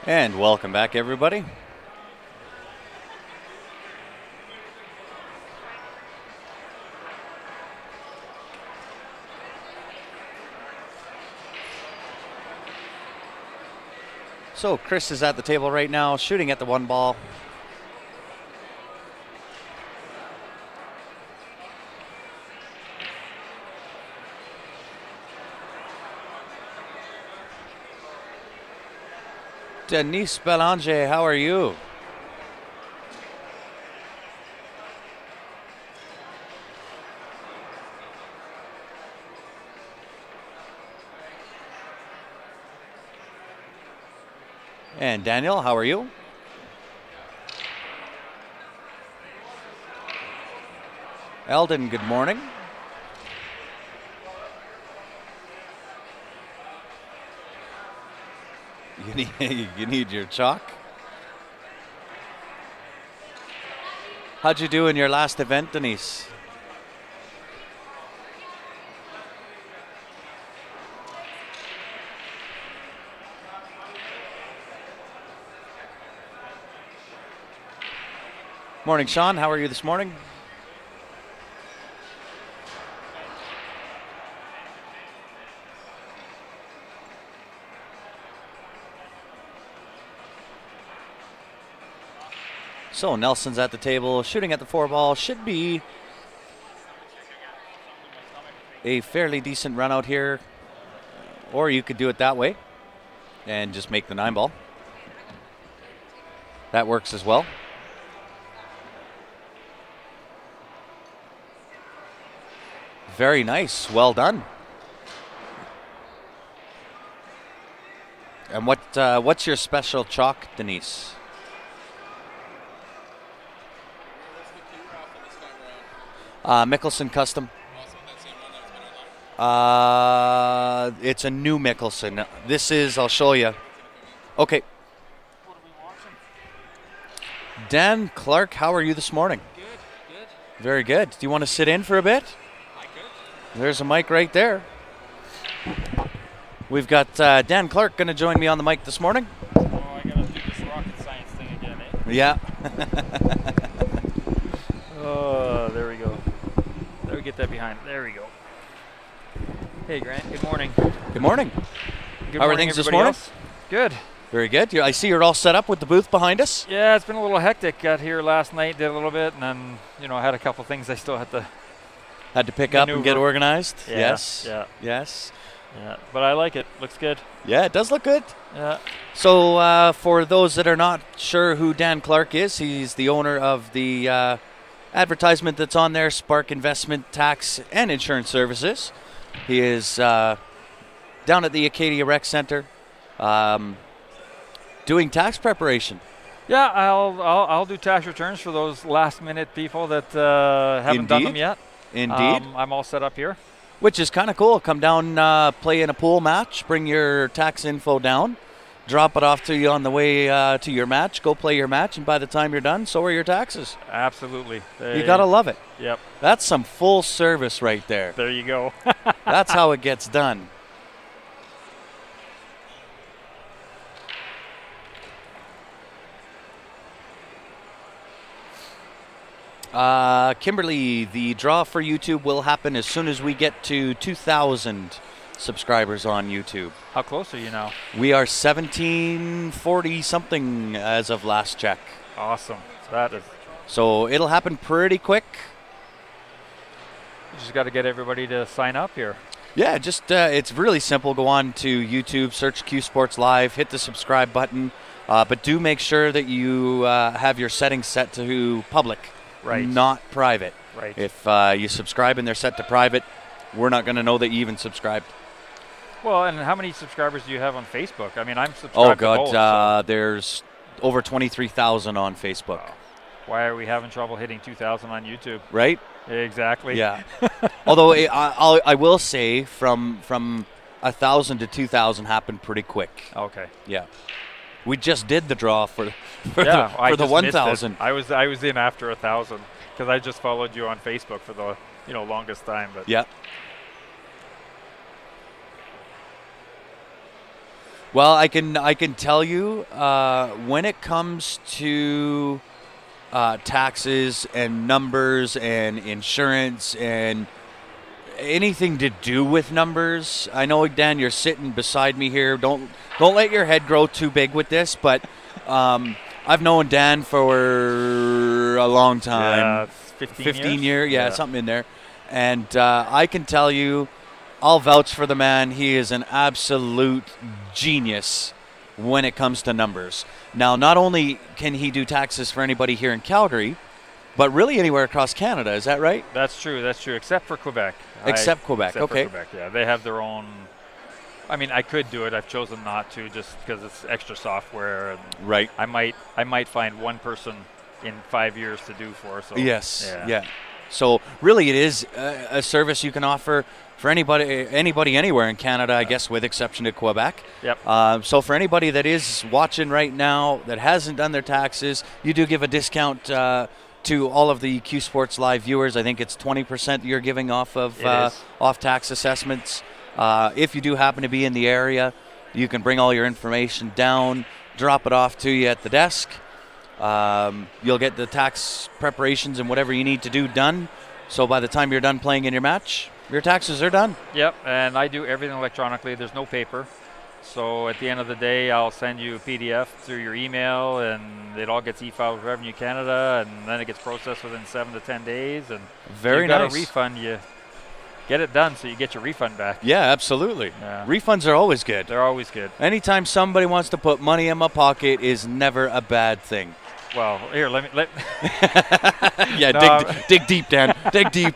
And welcome back, everybody. So Chris is at the table right now, shooting at the one ball. Denise Belanger, how are you? And Daniel, how are you? Eldon, good morning. You need your chalk. How'd you do in your last event, Denise? Morning, Sean. How are you this morning? So Nelson's at the table, shooting at the four ball. Should be a fairly decent run out here. Or you could do it that way and just make the 9 ball. That works as well. Very nice. Well done. And what's your special chalk, Denise? Mickelson Custom. It's a new Mickelson. This is, I'll show you. Okay. Dan Clark, how are you this morning? Good. Very good. Do you want to sit in for a bit? I could. There's a mic right there. We've got Dan Clark going to join me on the mic this morning. Oh, I gotta do this rocket science thing again, eh? Yeah. Oh, there we go. There we get that behind. There we go. Hey, Grant. Good morning. Good morning. Good How are morning, things this everybody morning? else. Good. Very good. I see you're all set up with the booth behind us. Yeah, it's been a little hectic. Got here last night, did a little bit, and then I had a couple things I still had to. Had to pick up and get maneuver. organized. Yeah, Yes. Yeah. Yes. Yeah. But I like it. Looks good. Yeah, it does look good. Yeah. So for those that are not sure who Dan Clark is, he's the owner of the advertisement that's on there, Spark Investment, Tax, and Insurance Services. He is down at the Acadia Rec Center doing tax preparation. Yeah, I'll do tax returns for those last minute people that haven't done them Indeed. yet. Indeed. I'm all set up here. Which is kind of cool. Come down, play in a pool match, bring your tax info down, drop it off to you on the way to your match, go play your match, and by the time you're done, so are your taxes. Absolutely. You got to love it. Yep. That's some full service right there. There you go. That's how it gets done. Kimberly, the draw for YouTube will happen as soon as we get to 2,000 subscribers on YouTube. How close are you now? We are 1740 something as of last check. Awesome. That is. So it'll happen pretty quick. You just got to get everybody to sign up here. Yeah, just it's really simple. Go on to YouTube, search Q Sports Live, hit the subscribe button, but do make sure that you have your settings set to public, Right. not private. Right. If you subscribe and they're set to private, we're not going to know that you even subscribed. Well, and how many subscribers do you have on Facebook? I mean, I'm subscribed Oh to God, both, so there's over 23,000 on Facebook. why are we having trouble hitting 2,000 on YouTube? Right? Exactly. Yeah. Although I will say from 1,000 to 2,000 happened pretty quick. Okay. Yeah. We just did the draw for Yeah, I the just missed it. 1,000. I was in after 1,000 because I just followed you on Facebook for the longest time. But Yeah. Well, I can tell you when it comes to taxes and numbers and insurance and anything to do with numbers. I know, Dan, you're sitting beside me here. Don't let your head grow too big with this, but I've known Dan for a long time. 15 years. Yeah, something in there. And I can tell you, I'll vouch for the man. He is an absolute genius when it comes to numbers. Now, not only can he do taxes for anybody here in Calgary, but really anywhere across Canada. Is that right? That's true. That's true. Except for Quebec. Except Quebec. Okay. For Quebec, yeah. They have their own. I mean, I could do it. I've chosen not to, just because it's extra software. And right. I might find one person in 5 years to do for. So yes. Yeah. So really, it is a service you can offer for anybody anywhere in Canada, I guess, with exception to Quebec. Yep. So for anybody that is watching right now that hasn't done their taxes, you do give a discount to all of the Q Sports Live viewers. I think it's 20% you're giving off of off tax assessments. If you do happen to be in the area, you can bring all your information down, drop it off to you at the desk. You'll get the tax preparations and whatever you need to do done. So by the time you're done playing in your match, your taxes are done. Yep, and I do everything electronically. There's no paper. So at the end of the day, I'll send you a PDF through your email, and it all gets e-filed with Revenue Canada, and then it gets processed within 7 to 10 days. And very if you've got a refund, you get it done so you get your refund back. Yeah, absolutely. Yeah. Refunds are always good. They're always good. Anytime somebody wants to put money in my pocket is never a bad thing. Well, here, let me. Yeah, no, dig deep, Dan. Dig deep.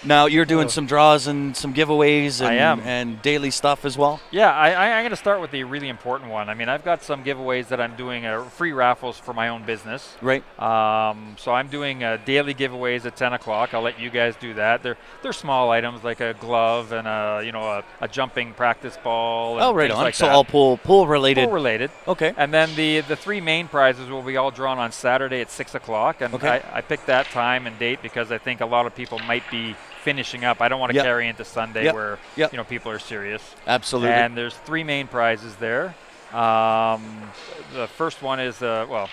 Now, you're doing some draws and some giveaways and daily stuff as well? Yeah, I'm going to start with the really important one. I mean, I've got some giveaways that I'm doing, free raffles for my own business. Right. So I'm doing daily giveaways at 10 o'clock. I'll let you guys do that. They're small items like a glove and a jumping practice ball. And right on. Like so that. All pool related. Pool related. Okay. And then the three main prizes will be all drawn on Saturday at 6 o'clock. And I picked that time and date because I think a lot of people might be finishing up. I don't want to carry into Sunday where people are serious. Absolutely. And there's three main prizes there. The first one is they're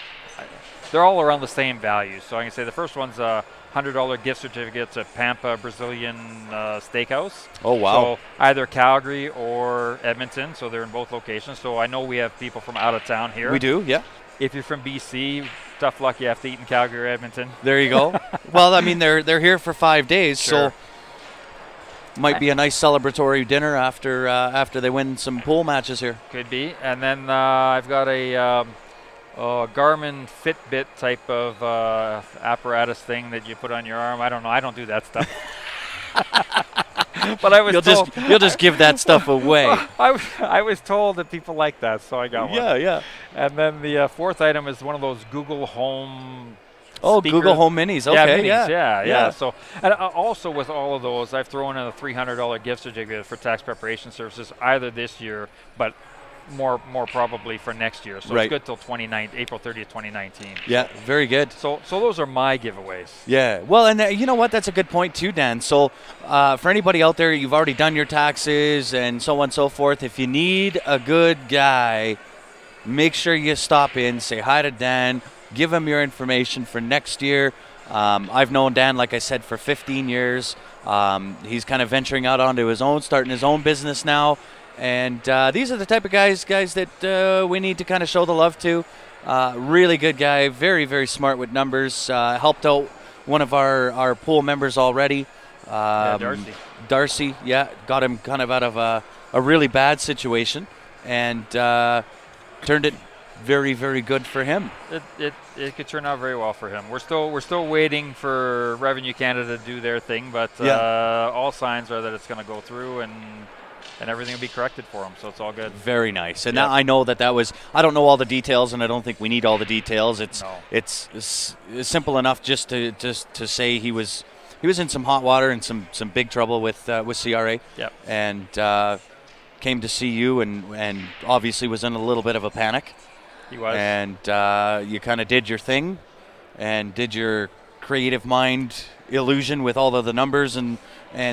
all around the same value. So I can say the first one's a $100 gift certificate to Pampa Brazilian Steakhouse. Oh wow! So either Calgary or Edmonton. So they're in both locations. So I know we have people from out of town here. We do, yeah. If you're from BC, tough luck you have to eat in Calgary or Edmonton. There you go. Well, I mean, they're here for 5 days, sure. So might be a nice celebratory dinner after they win some pool matches here. Could be. And then I've got a Garmin Fitbit type of apparatus thing that you put on your arm. I don't know. I don't do that stuff. But I was you'll just give that stuff away. I was told that people like that, so I got one. Yeah. And then the fourth item is one of those Google Home. Google Home Minis. Okay, yeah. So, and also with all of those, I've thrown in a $300 gift certificate for tax preparation services either this year, but more probably for next year. So it's good till April 30th, 2019. Yeah, very good. So those are my giveaways. Yeah. Well, and you know what? That's a good point too, Dan. So for anybody out there, you've already done your taxes and so on and so forth. If you need a good guy, make sure you stop in, say hi to Dan, give him your information for next year. I've known Dan, like I said, for 15 years. He's kind of venturing out onto his own, starting his own business now. And these are the type of guys that we need to kind of show the love to. Really good guy, very, very smart with numbers. Helped out one of our pool members already. Darcy. Darcy, got him kind of out of a really bad situation and turned it very, very good for him. It could turn out very well for him. We're still waiting for Revenue Canada to do their thing, but all signs are that it's going to go through and everything will be corrected for him, so it's all good. Very nice. And now I know that was, I don't know all the details, and I don't think we need all the details. It's simple enough just to say he was in some hot water and some big trouble with CRA. Yep. And came to see you and obviously was in a little bit of a panic. He was. And you kind of did your thing and did your creative mind illusion with all of the numbers and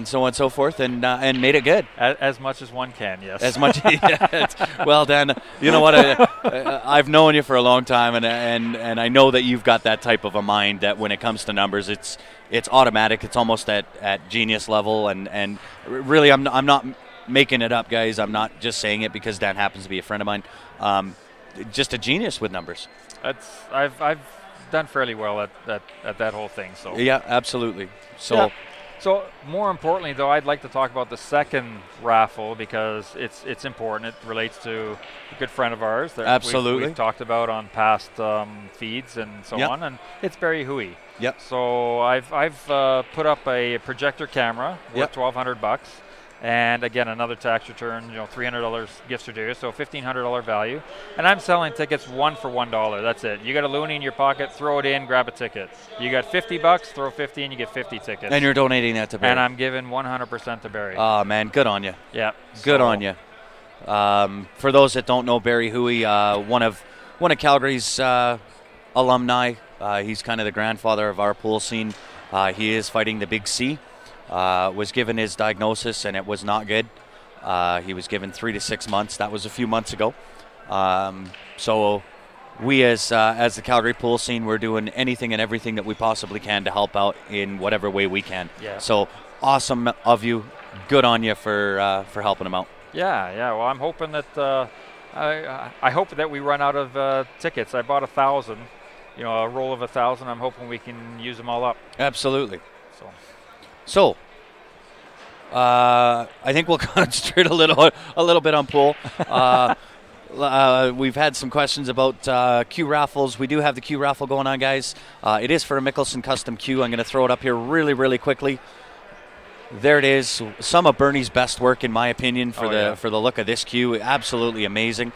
so on and so forth, and made it good. As much as one can, yes. As much. Yeah, well, Dan, you know what? I've known you for a long time, and I know that you've got that type of a mind that when it comes to numbers, it's automatic. It's almost at genius level, and really, I'm not making it up, guys. I'm not just saying it because Dan happens to be a friend of mine. Just a genius with numbers. I've done fairly well at that whole thing. So yeah, absolutely. So. Yeah. So more importantly, though, I'd like to talk about the second raffle because it's important. It relates to a good friend of ours that absolutely we've talked about on past feeds and so on, and it's Barry Hui. Yep. So I've put up a projector camera worth $1,200, and again another tax return, $300 gift certificate, so $1,500 value. And I'm selling tickets 1 for $1. That's it. You got a loonie in your pocket, throw it in, grab a ticket. You got $50, throw 50, and you get 50 tickets. And you're donating that to Barry. And I'm giving 100% to Barry. Oh man, good on you. Yeah. Good on you. For those that don't know, Barry Hui, one of Calgary's alumni. He's kind of the grandfather of our pool scene. He is fighting the Big C. Was given his diagnosis and it was not good. He was given 3 to 6 months. That was a few months ago. So we as the Calgary pool scene, we're doing anything and everything that we possibly can to help out in whatever way we can. Yeah. So awesome of you. Good on you for helping him out. Yeah. Well, I'm hoping that I hope that we run out of tickets. I bought 1,000. A roll of 1,000. I'm hoping we can use them all up. Absolutely. So, I think we'll concentrate a little bit on pool. We've had some questions about Q raffles. We do have the Q raffle going on, guys. It is for a Mickelson custom Q. I'm going to throw it up here really, really quickly. There it is. Some of Bernie's best work, in my opinion, for the look of this Q. Absolutely amazing.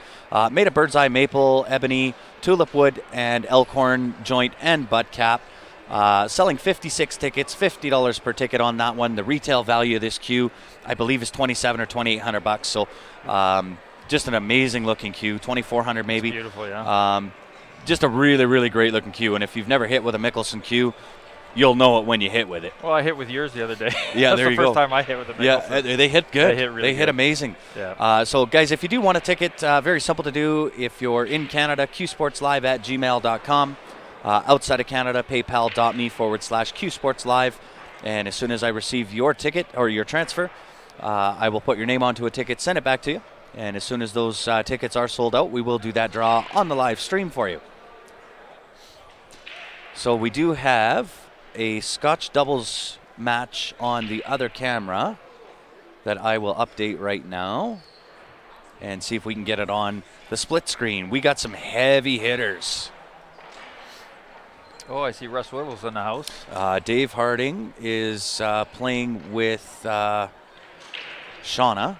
Made of bird's eye maple, ebony, tulip wood, and elkhorn joint and butt cap. Selling 56 tickets, $50 per ticket on that one. The retail value of this Q, I believe, is $2,700 or $2,800. So, just an amazing looking Q, $2,400 maybe. It's beautiful, yeah. Just a really, really great looking Q. And if you've never hit with a Mickelson Q, you'll know it when you hit with it. Well, I hit with yours the other day. Yeah, there you go. That's the first time I hit with a Mickelson. Yeah, they hit good. They hit amazing. Yeah. So, guys, if you do want a ticket, very simple to do. If you're in Canada, qsportslive@gmail.com. Outside of Canada, paypal.me/qsportslive. And as soon as I receive your ticket or your transfer, I will put your name onto a ticket, send it back to you. And as soon as those tickets are sold out, we will do that draw on the live stream for you. So we do have a Scotch doubles match on the other camera that I will update right now and see if we can get it on the split screen. We got some heavy hitters. Oh, I see Russ Whittle's in the house. Dave Harding is playing with Shauna.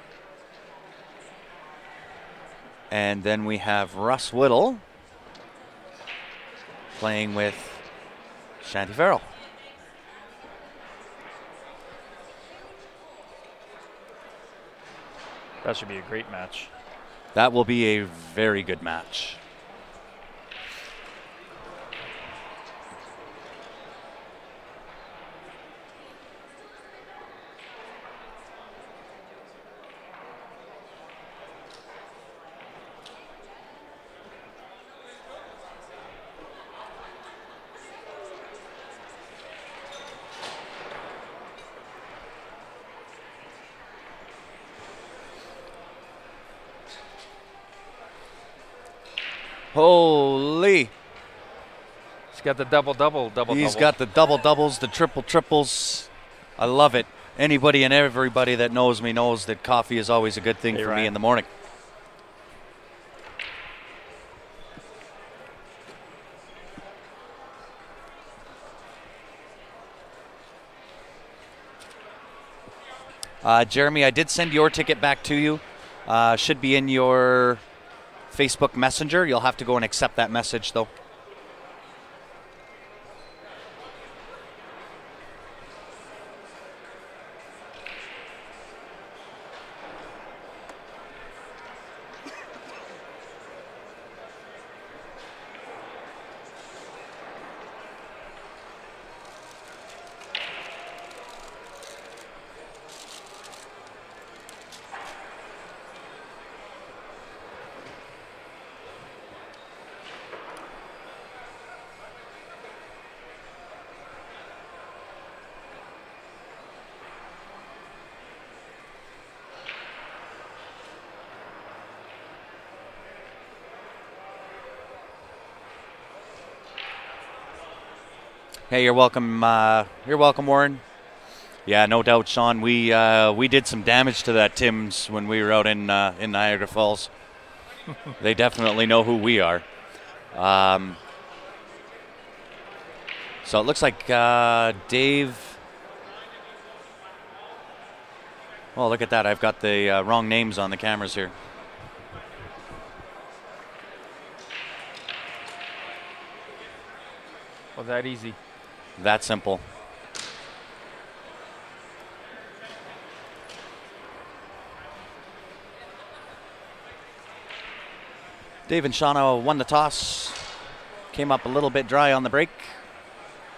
And then we have Russ Whittle playing with Shanti Farrell. That should be a great match. That will be a very good match. Holy. He's got the double-double. He's got the double-doubles, the triple-triples. I love it. Anybody and everybody that knows me knows that coffee is always a good thing for me in the morning. Jeremy, I did send your ticket back to you. Should be in your Facebook Messenger. You'll have to go and accept that message, though. Hey, you're welcome. You're welcome, Warren. Yeah, no doubt, Sean. We did some damage to that Tim's when we were out in Niagara Falls. They definitely know who we are. So it looks like Dave. Oh, look at that! I've got the wrong names on the cameras here. Was that easy? That simple. Dave and Shauna won the toss. Came up a little bit dry on the break.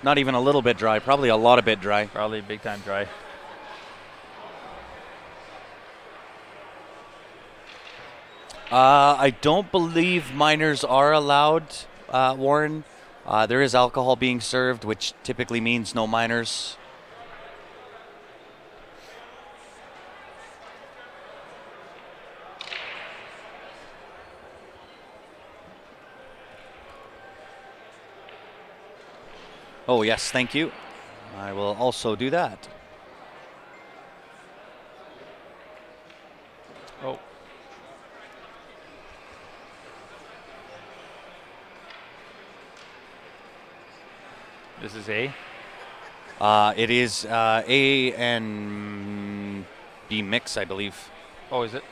Not even a little bit dry, probably a lot of bit dry. Probably big time dry. I don't believe minors are allowed, Warren. There is alcohol being served, which typically means no minors. Oh, yes, thank you. I will also do that. Oh. This is A? It is A and B mix, I believe. Oh, is it?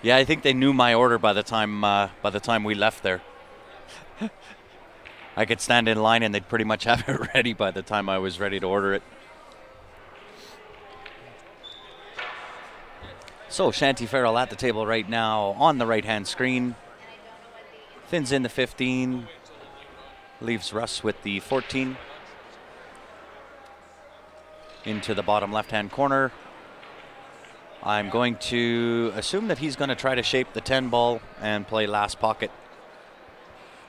Yeah, I think they knew my order by the time we left there. I could stand in line and they'd pretty much have it ready by the time I was ready to order it. So Shanty Farrell at the table right now on the right-hand screen. Thins in the 15. Leaves Russ with the 14. Into the bottom left-hand corner. I'm going to assume that he's going to try to shape the 10 ball and play last pocket.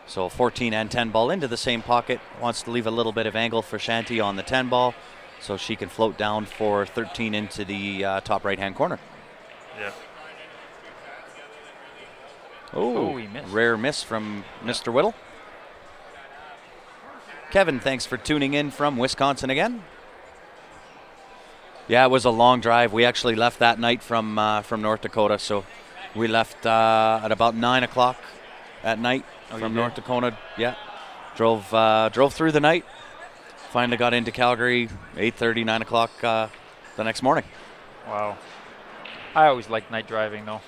So 14 and 10 ball into the same pocket. Wants to leave a little bit of angle for Shanty on the 10 ball so she can float down for 13 into the top right-hand corner. Yeah. Oh, he missed. Rare miss from Mr. Whittle. Kevin, thanks for tuning in from Wisconsin again. Yeah, it was a long drive. We actually left that night from North Dakota, so we left at about 9 o'clock at night from North Dakota. Yeah, drove through the night. Finally got into Calgary 8:30, 9 o'clock the next morning. Wow. I always like night driving, though.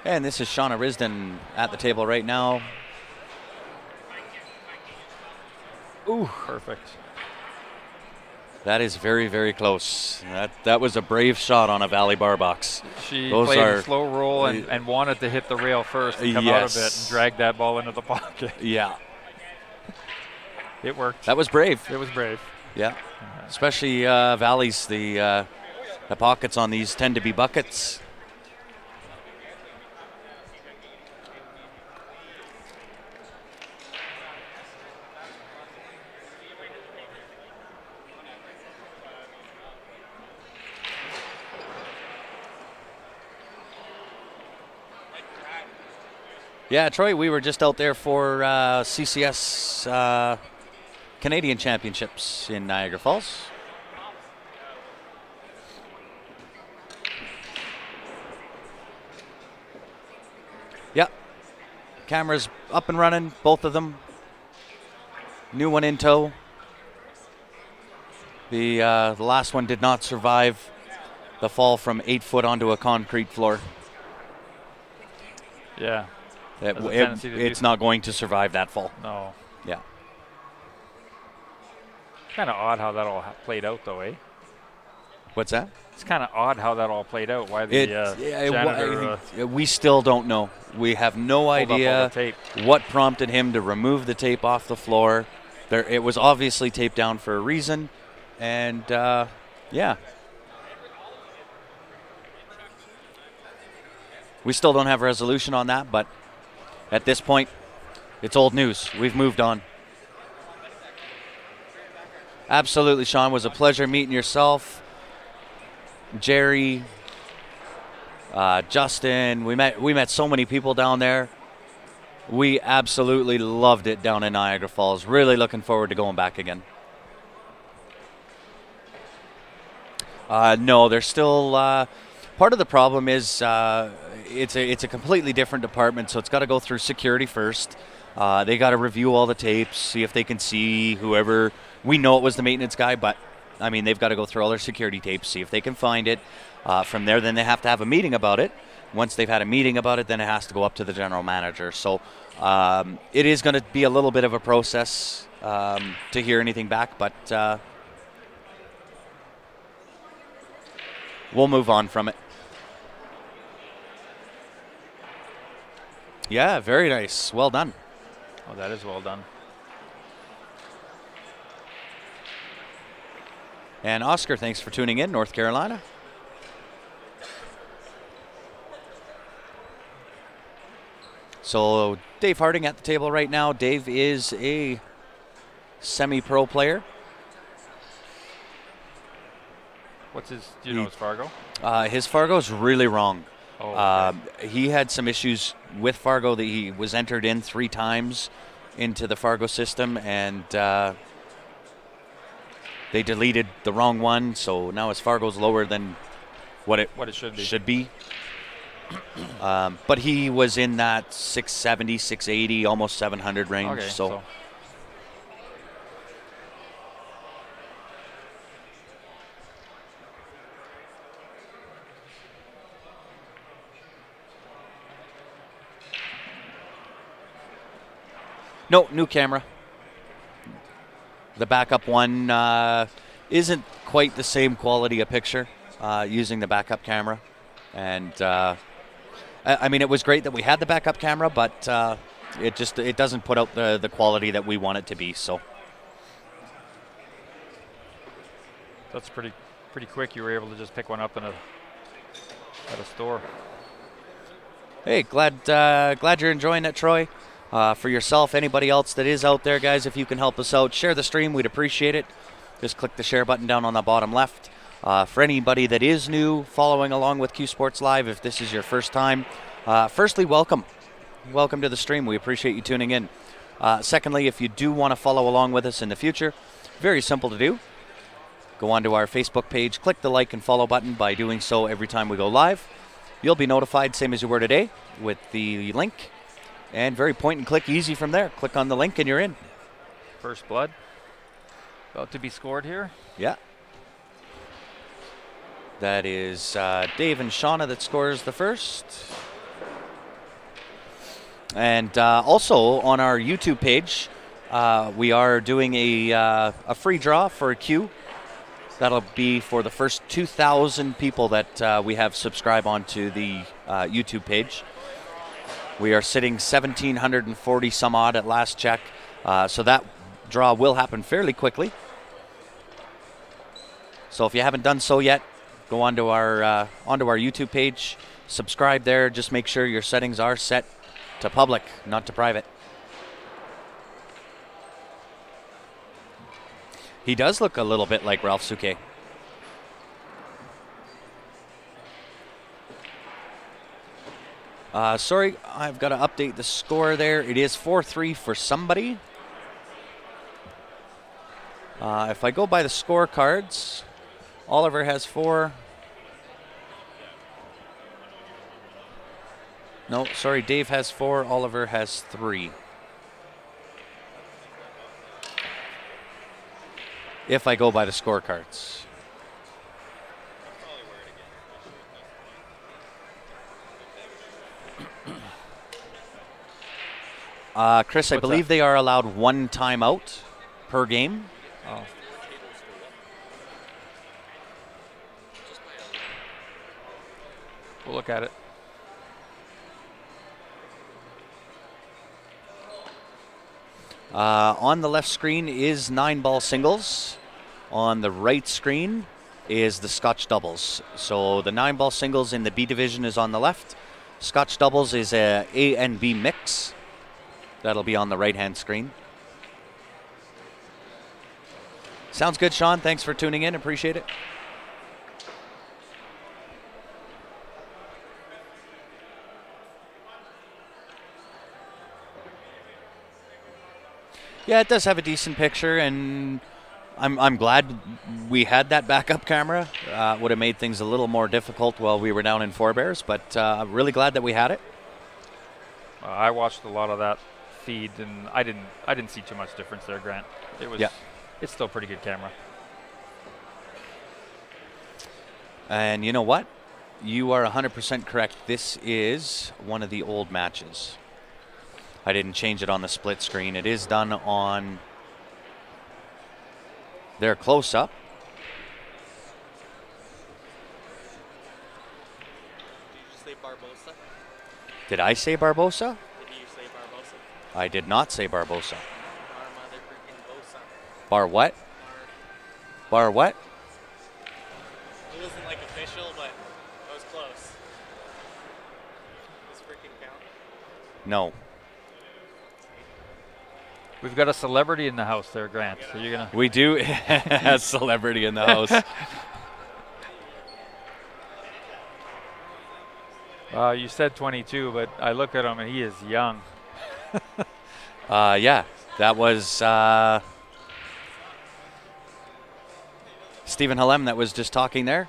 And this is Shauna Risden at the table right now. Ooh, perfect. That is very, very close. That was a brave shot on a Valley bar box. She played a slow roll and wanted to hit the rail first and come out of it and drag that ball into the pocket. Yeah. It worked. That was brave. It was brave. Yeah. Especially Valleys, the pockets on these tend to be buckets. Yeah, Troy, we were just out there for CCS Canadian Championships in Niagara Falls. Yeah, cameras up and running, both of them. New one in tow. The last one did not survive the fall from 8 foot onto a concrete floor. Yeah. It's not going to survive that fall. No. Yeah. Kind of odd how that all played out, though, eh? What's that? It's kind of odd how that all played out. Why the janitor we still don't know. We have no pulled up all idea the tape. what prompted him to remove the tape off the floor. It was obviously taped down for a reason, and yeah. We still don't have a resolution on that, but at this point, it's old news. We've moved on. Absolutely, Sean. Was a pleasure meeting yourself, Jerry, Justin. We met so many people down there. We absolutely loved it down in Niagara Falls. Really looking forward to going back again. No, there's still part of the problem is it's a completely different department, so it's got to go through security first. They got to review all the tapes, see if they can see whoever. We know it was the maintenance guy, but I mean they've got to go through all their security tapes, see if they can find it. From there, then they have to have a meeting about it. Once they've had a meeting about it, then it has to go up to the general manager. So it is going to be a little bit of a process to hear anything back, but we'll move on from it. Yeah, very nice. Well done. Oh, that is well done. And Oscar, thanks for tuning in, North Carolina. So Dave Harding at the table right now. Dave is a semi-pro player. What's his, do you know his Fargo? His Fargo's really wrong. Oh, okay. He had some issues with Fargo that he was entered in 3 times into the Fargo system, and they deleted the wrong one, so now his Fargo's lower than what it should be. But he was in that 670, 680, almost 700 range. Okay, so. No, new camera. The backup one isn't quite the same quality of picture using the backup camera. And I mean, it was great that we had the backup camera, but it doesn't put out the quality that we want it to be. So that's pretty quick. You were able to just pick one up at a store. Hey, glad you're enjoying it, Troy. For yourself, anybody else that is out there, guys, if you can help us out, share the stream. We'd appreciate it. Just click the share button down on the bottom left. For anybody that is new, following along with Q Sports Live, if this is your first time, firstly, welcome. Welcome to the stream. We appreciate you tuning in. Secondly, if you do want to follow along with us in the future, very simple to do. Go onto our Facebook page, click the like and follow button. By doing so every time we go live, you'll be notified, same as you were today, with the link. And very point and click easy from there. Click on the link and you're in. First blood about to be scored here. Yeah. That is Dave and Shauna that scores the first. And also on our YouTube page, we are doing a free draw for a Q. That'll be for the first 2,000 people that we have subscribe onto the YouTube page. We are sitting 1,740 some odd at last check, so that draw will happen fairly quickly. So if you haven't done so yet, go onto our YouTube page, subscribe there. Just make sure your settings are set to public, not to private. He does look a little bit like Ralph Souquet. Sorry, I've got to update the score there. It is 4-3 for somebody. If I go by the scorecards, Oliver has 4. No, sorry, Dave has 4. Oliver has 3. If I go by the scorecards. Chris, I believe they are allowed 1 timeout per game. Oh. We'll look at it. On the left screen is 9-ball singles. On the right screen is the Scotch doubles. So the 9-ball singles in the B division is on the left. Scotch doubles is a A and B mix. That'll be on the right-hand screen. Sounds good, Sean. Thanks for tuning in. Appreciate it. Yeah, it does have a decent picture, and I'm glad we had that backup camera. Would have made things a little more difficult while we were down in Forebears, but I'm really glad that we had it. I watched a lot of that feed, and I didn't see too much difference there, Grant. It was, it's still a pretty good camera. And you know what? You are 100% correct. This is one of the old matches. I didn't change it on the split screen. It is done on their close-up. Did you say Barbosa? Did I say Barbosa? Did you say Barbosa? I did not say Barbosa. Bar mother freaking Bosa. Bar what? Bar what? It wasn't like official, but it was close. Does freaking count? No. We've got a celebrity in the house there, Grant. So you're gonna. We do have celebrity in the house. You said 22, but I look at him and he is young. Yeah, that was Stephen Halem that was just talking there.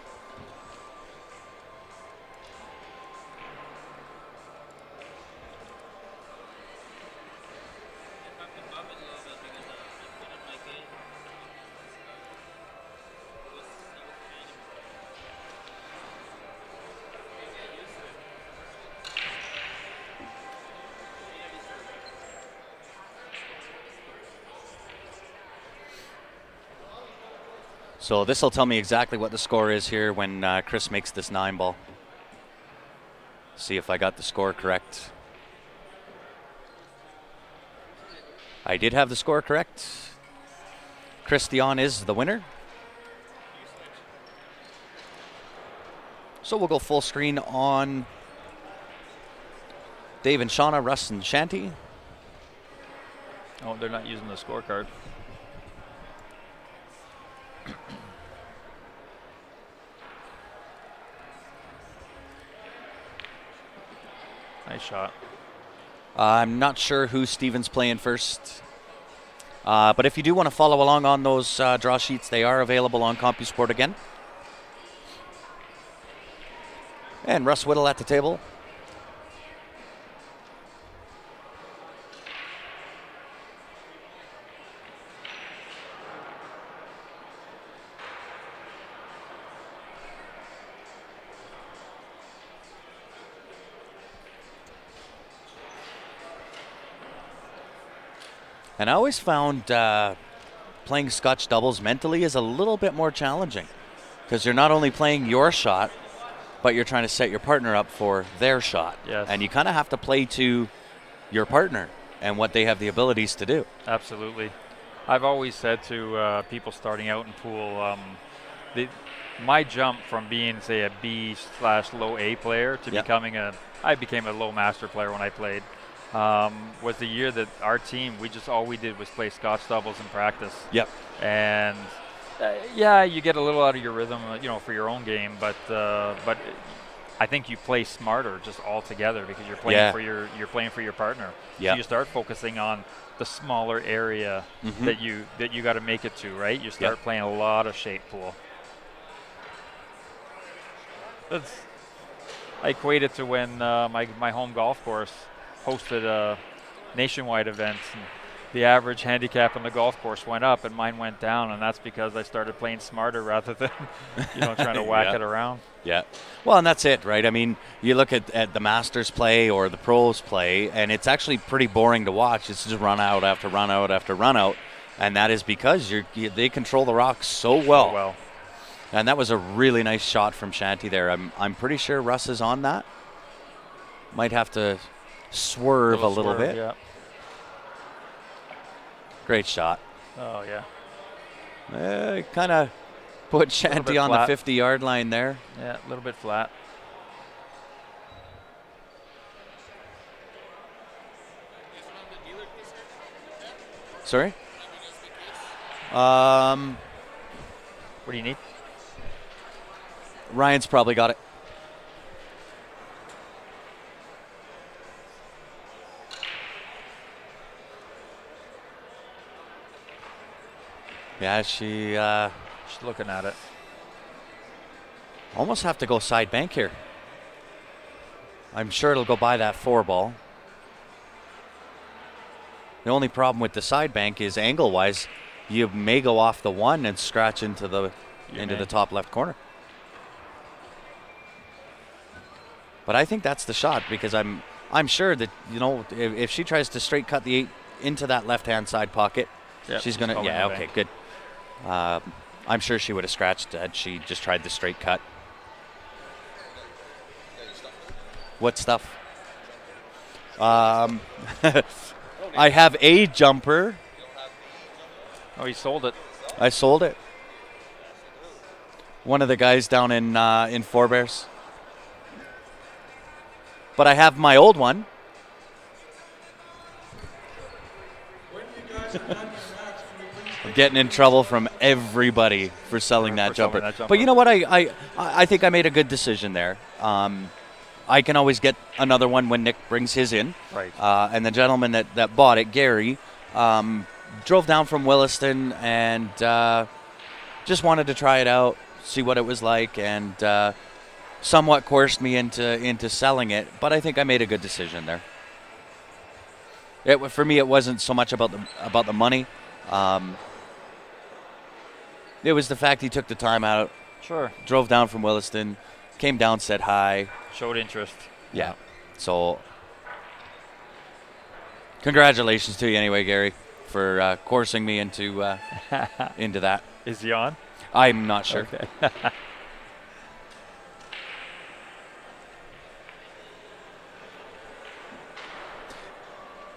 So this will tell me exactly what the score is here when Chris makes this 9-ball. See if I got the score correct. I did have the score correct. Chris Dion is the winner. So we'll go full screen on Dave and Shauna, Russ and Shanty. Oh, they're not using the scorecard. Nice shot. I'm not sure who Steven's playing first. But if you do want to follow along on those draw sheets, they are available on CompuSport again. And Russ Whittle at the table. And I always found playing Scotch doubles mentally is a little bit more challenging because you're not only playing your shot, but you're trying to set your partner up for their shot. Yes. And you kind of have to play to your partner and what they have the abilities to do. Absolutely. I've always said to people starting out in pool, my jump from being, say, a B/low A player to becoming I became a low master player when I played. Was the year that our team, all we did was play Scotch doubles in practice. Yep. And yeah, you get a little out of your rhythm, for your own game, but I think you play smarter just all together because you're playing for your partner. Yeah. So you start focusing on the smaller area that you got to make it to, right? You start playing a lot of shape pool. I equate it to when my home golf course hosted a nationwide event. And the average handicap on the golf course went up and mine went down, and that's because I started playing smarter rather than trying to whack it around. Yeah. Well, and that's it, right? I mean, you look at the Masters play or the pros play, and it's actually pretty boring to watch. It's just run out after run out after run out, and that is because they control the rocks so well. And that was a really nice shot from Shanty there. I'm pretty sure Russ is on that. Might have to swerve a little bit. Yeah. Great shot. Oh, yeah. Kind of put Shanty on the 50-yard line there. Yeah, a little bit flat. Sorry? What do you need? Ryan's probably got it. Yeah, She's looking at it. almost have to go side bank here. I'm sure it'll go by that 4 ball. The only problem with the side bank is angle-wise, you may go off the 1 and scratch into the top left corner. But I think that's the shot because I'm sure that, you know, if she tries to straight cut the 8 into that left-hand side pocket, Yep, she's going to, yeah, okay, good. I'm sure she would have scratched had she just tried the straight cut. What stuff? I have a jumper. Oh, he sold it. I sold it. One of the guys down in Forebears. But I have my old one. I'm getting in trouble from everybody for selling that jumper. But you know what? I think I made a good decision there. I can always get another one when Nick brings his in. Right. And the gentleman that bought it, Gary, drove down from Williston and just wanted to try it out, see what it was like, and somewhat coerced me into selling it. But I think I made a good decision there. For me, it wasn't so much about the money. It was the fact he took the time out. Sure. Drove down from Williston, came down, said hi. Showed interest. Yeah. So, congratulations to you anyway, Gary, for coercing me into that. Is he on? I'm not sure. Okay.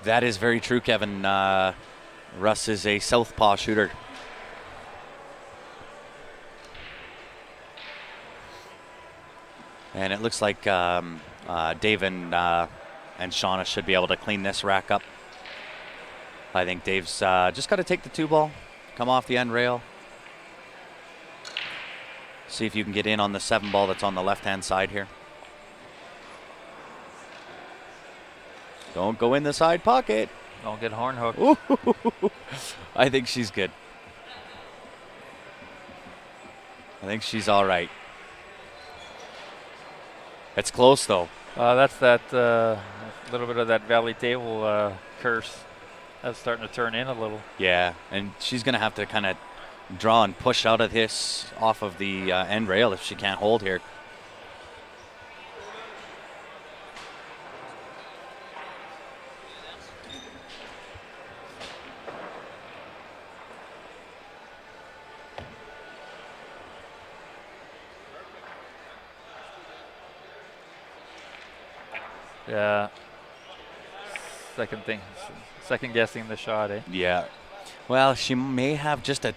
That is very true, Kevin. Russ is a southpaw shooter. And it looks like Dave and Shauna should be able to clean this rack up. I think Dave's just got to take the 2 ball, come off the end rail. See if you can get in on the 7 ball that's on the left-hand side here. Don't go in the side pocket. Don't get horn hooked. Ooh, I think she's good. I think she's all right. It's close, though. That's that little bit of that valley table curse. That's starting to turn in a little. Yeah, and she's going to have to kind of draw and push out of this off of the end rail if she can't hold here. Yeah. Second guessing the shot, eh? Yeah. Well, she may have just a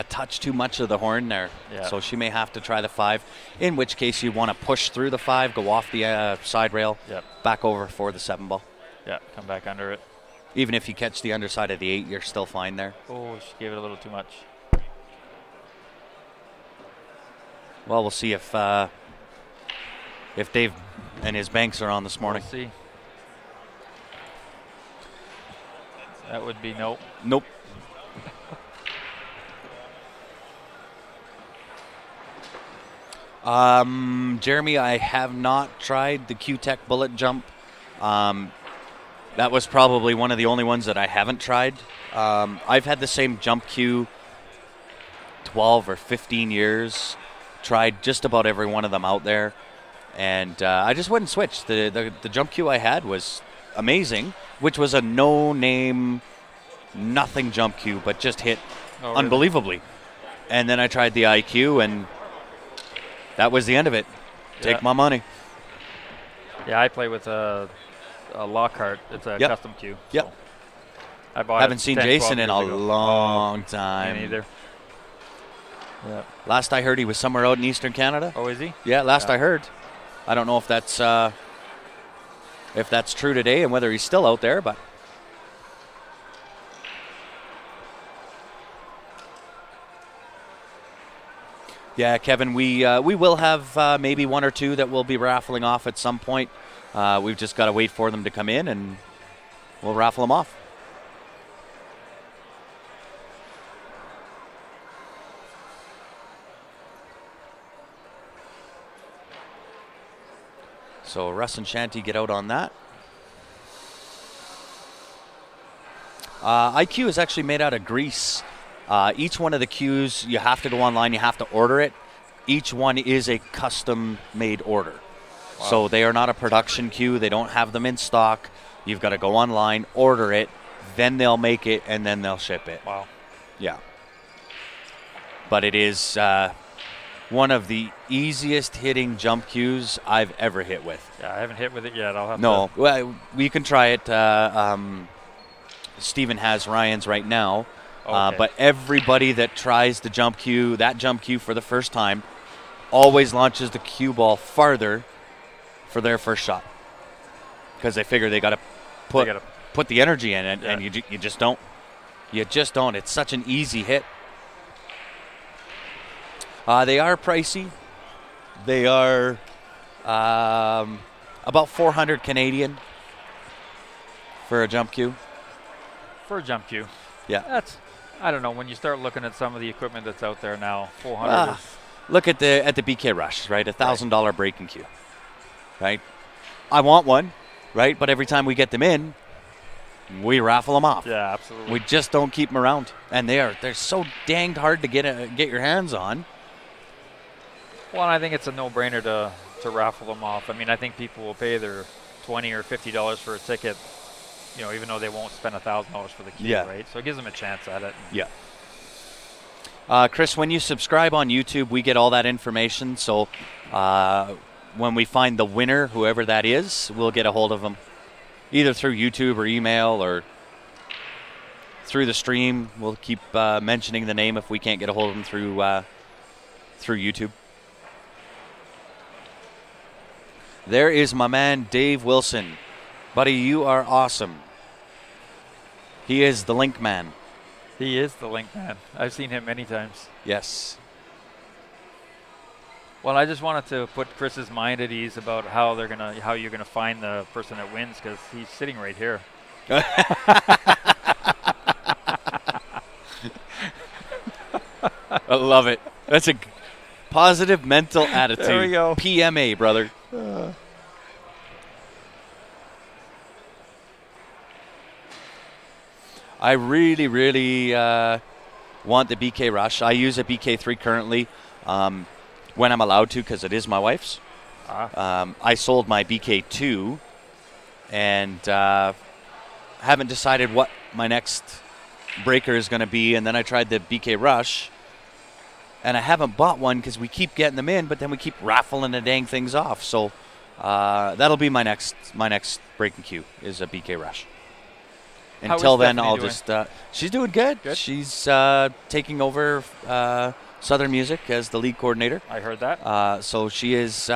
touch too much of the horn there. Yeah. So she may have to try the 5, in which case you want to push through the 5, go off the side rail, Yep. back over for the 7 ball. Yeah, come back under it. Even if you catch the underside of the 8, you're still fine there. Oh, she gave it a little too much. Well, we'll see if Dave and his banks are on this morning. We'll see. That would be nope. Nope. Jeremy, I have not tried the Q-Tech bullet jump. That was probably one of the only ones that I haven't tried. I've had the same jump cue 12 or 15 years. Tried just about every one of them out there. And I just wouldn't switch. The jump cue I had was amazing, which was a no-name, nothing jump cue, but just hit Oh, really? unbelievably. And then I tried the IQ, and that was the end of it. Take my money. Yeah, I play with a Lockhart. It's a custom cue. Yep. So I bought Haven't seen 10, Jason 12 in a years ago. long Me time. neither. Yeah. Last I heard, he was somewhere out in Eastern Canada. Oh, is he? Yeah, last I heard. I don't know if that's true today and whether he's still out there, but. Yeah, Kevin, we will have maybe one or two that we'll be raffling off at some point. We've just got to wait for them to come in, and we'll raffle them off. So Russ and Shanty get out on that. IQ is actually made out of grease. Each one of the cues, you have to go online, you have to order it. Each one is a custom-made order. Wow. So they are not a production cue. They don't have them in stock. You've got to go online, order it, then they'll make it, and then they'll ship it. Wow. Yeah. But it is one of the easiest hitting jump cues I've ever hit with. Yeah, I haven't hit with it yet. I'll have to. No, well, we can try it. Steven has Ryan's right now. Okay. But everybody that tries the jump cue, that jump cue for the first time, always launches the cue ball farther for their first shot. Because they figure they got to put the energy in it, and you just don't. You just don't. It's such an easy hit. They are pricey. They are about 400 Canadian for a jump cue. For a jump cue. Yeah. That's, I don't know, when you start looking at some of the equipment that's out there now, 400 is. Look at the BK Rush, right? $1,000 breaking cue, right? I want one, right? But every time we get them in, we raffle them off. Yeah, absolutely. We just don't keep them around, and they're so danged hard to get your hands on. Well, and I think it's a no-brainer to raffle them off. I mean, I think people will pay their $20 or $50 for a ticket, you know, even though they won't spend $1,000 for the cue, right? So it gives them a chance at it. Yeah. Chris, when you subscribe on YouTube, we get all that information. So when we find the winner, whoever that is, we'll get a hold of them, either through YouTube or email or through the stream. We'll keep mentioning the name if we can't get a hold of them through YouTube. There is my man, Dave Wilson. Buddy, you are awesome. He is the link man. He is the link man. I've seen him many times. Yes. Well, I just wanted to put Chris's mind at ease about how you're gonna find the person that wins, because he's sitting right here. I love it. That's a positive mental attitude. There we go. PMA, brother. I really, really want the BK Rush. I use a BK3 currently when I'm allowed to, because it is my wife's. I sold my BK2 and haven't decided what my next breaker is going to be. And then I tried the BK Rush, and I haven't bought one because we keep getting them in, but then we keep raffling the dang things off. So that'll be my next breaking cue is a BK Rush. Until then, I'll just. She's doing good. She's taking over Southern Music as the lead coordinator. I heard that. So she is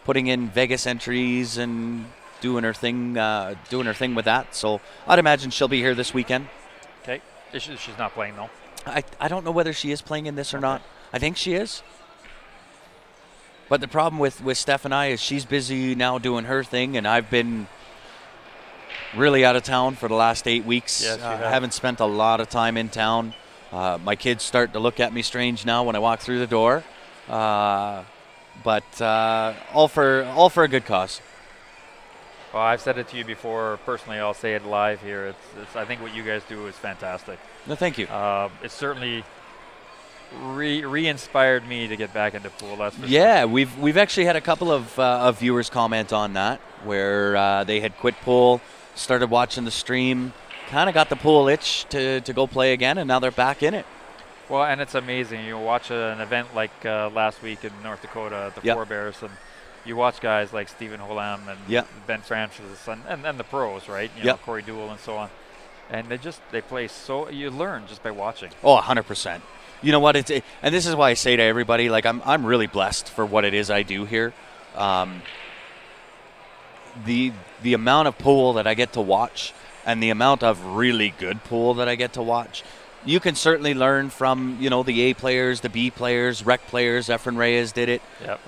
putting in Vegas entries and doing her thing with that. So I'd imagine she'll be here this weekend. Okay. She's not playing though. I don't know whether she is playing in this or not. I think she is. But the problem with Steph and I is she's busy now doing her thing, and I've been really out of town for the last 8 weeks. Yes, I haven't spent a lot of time in town. My kids start to look at me strange now when I walk through the door. But all for a good cause. Well, I've said it to you before. Personally, I'll say it live here. It's I think what you guys do is fantastic. No, thank you. It's certainly re-inspired me to get back into pool. That's for yeah, sure. we've actually had a couple of viewers comment on that, where they had quit pool, started watching the stream, kind of got the pool itch to go play again, and now they're back in it. Well, and it's amazing. You watch an event like last week in North Dakota at the Yep. Four Bears, and you watch guys like Stephen Holam and Yep. Ben Francis and the pros, right? You know, Yep. Corey Deuel and so on. And they play so, you learn just by watching. Oh, 100%. You know what? And this is why I say to everybody, like, I'm really blessed for what it is I do here. The amount of pool that I get to watch and the amount of really good pool that I get to watch, you can certainly learn from, you know, the A players, the B players, rec players. Efren Reyes did it. Yep.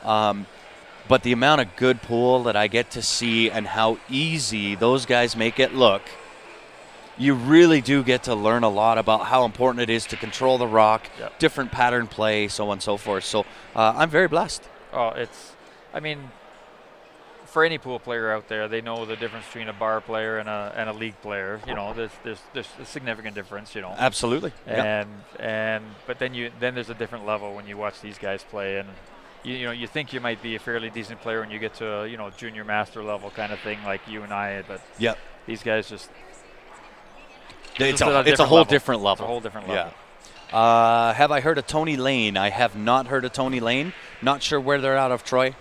But the amount of good pool that I get to see and how easy those guys make it look, you really do get to learn a lot about how important it is to control the rock, Yep. different pattern play, so on and so forth. So I'm very blessed. Oh, I mean, for any pool player out there, they know the difference between a bar player and a league player. You know, there's a significant difference. You know, Absolutely. Yep. but then there's a different level when you watch these guys play, and you know you think you might be a fairly decent player when you get to a, junior master level kind of thing like you and I, but Yep. these guys just It's at a different whole level. different level. It's a whole different level. Yeah. Have I heard of Tony Lane? I have not heard of Tony Lane. Not sure where they're out of, Troy.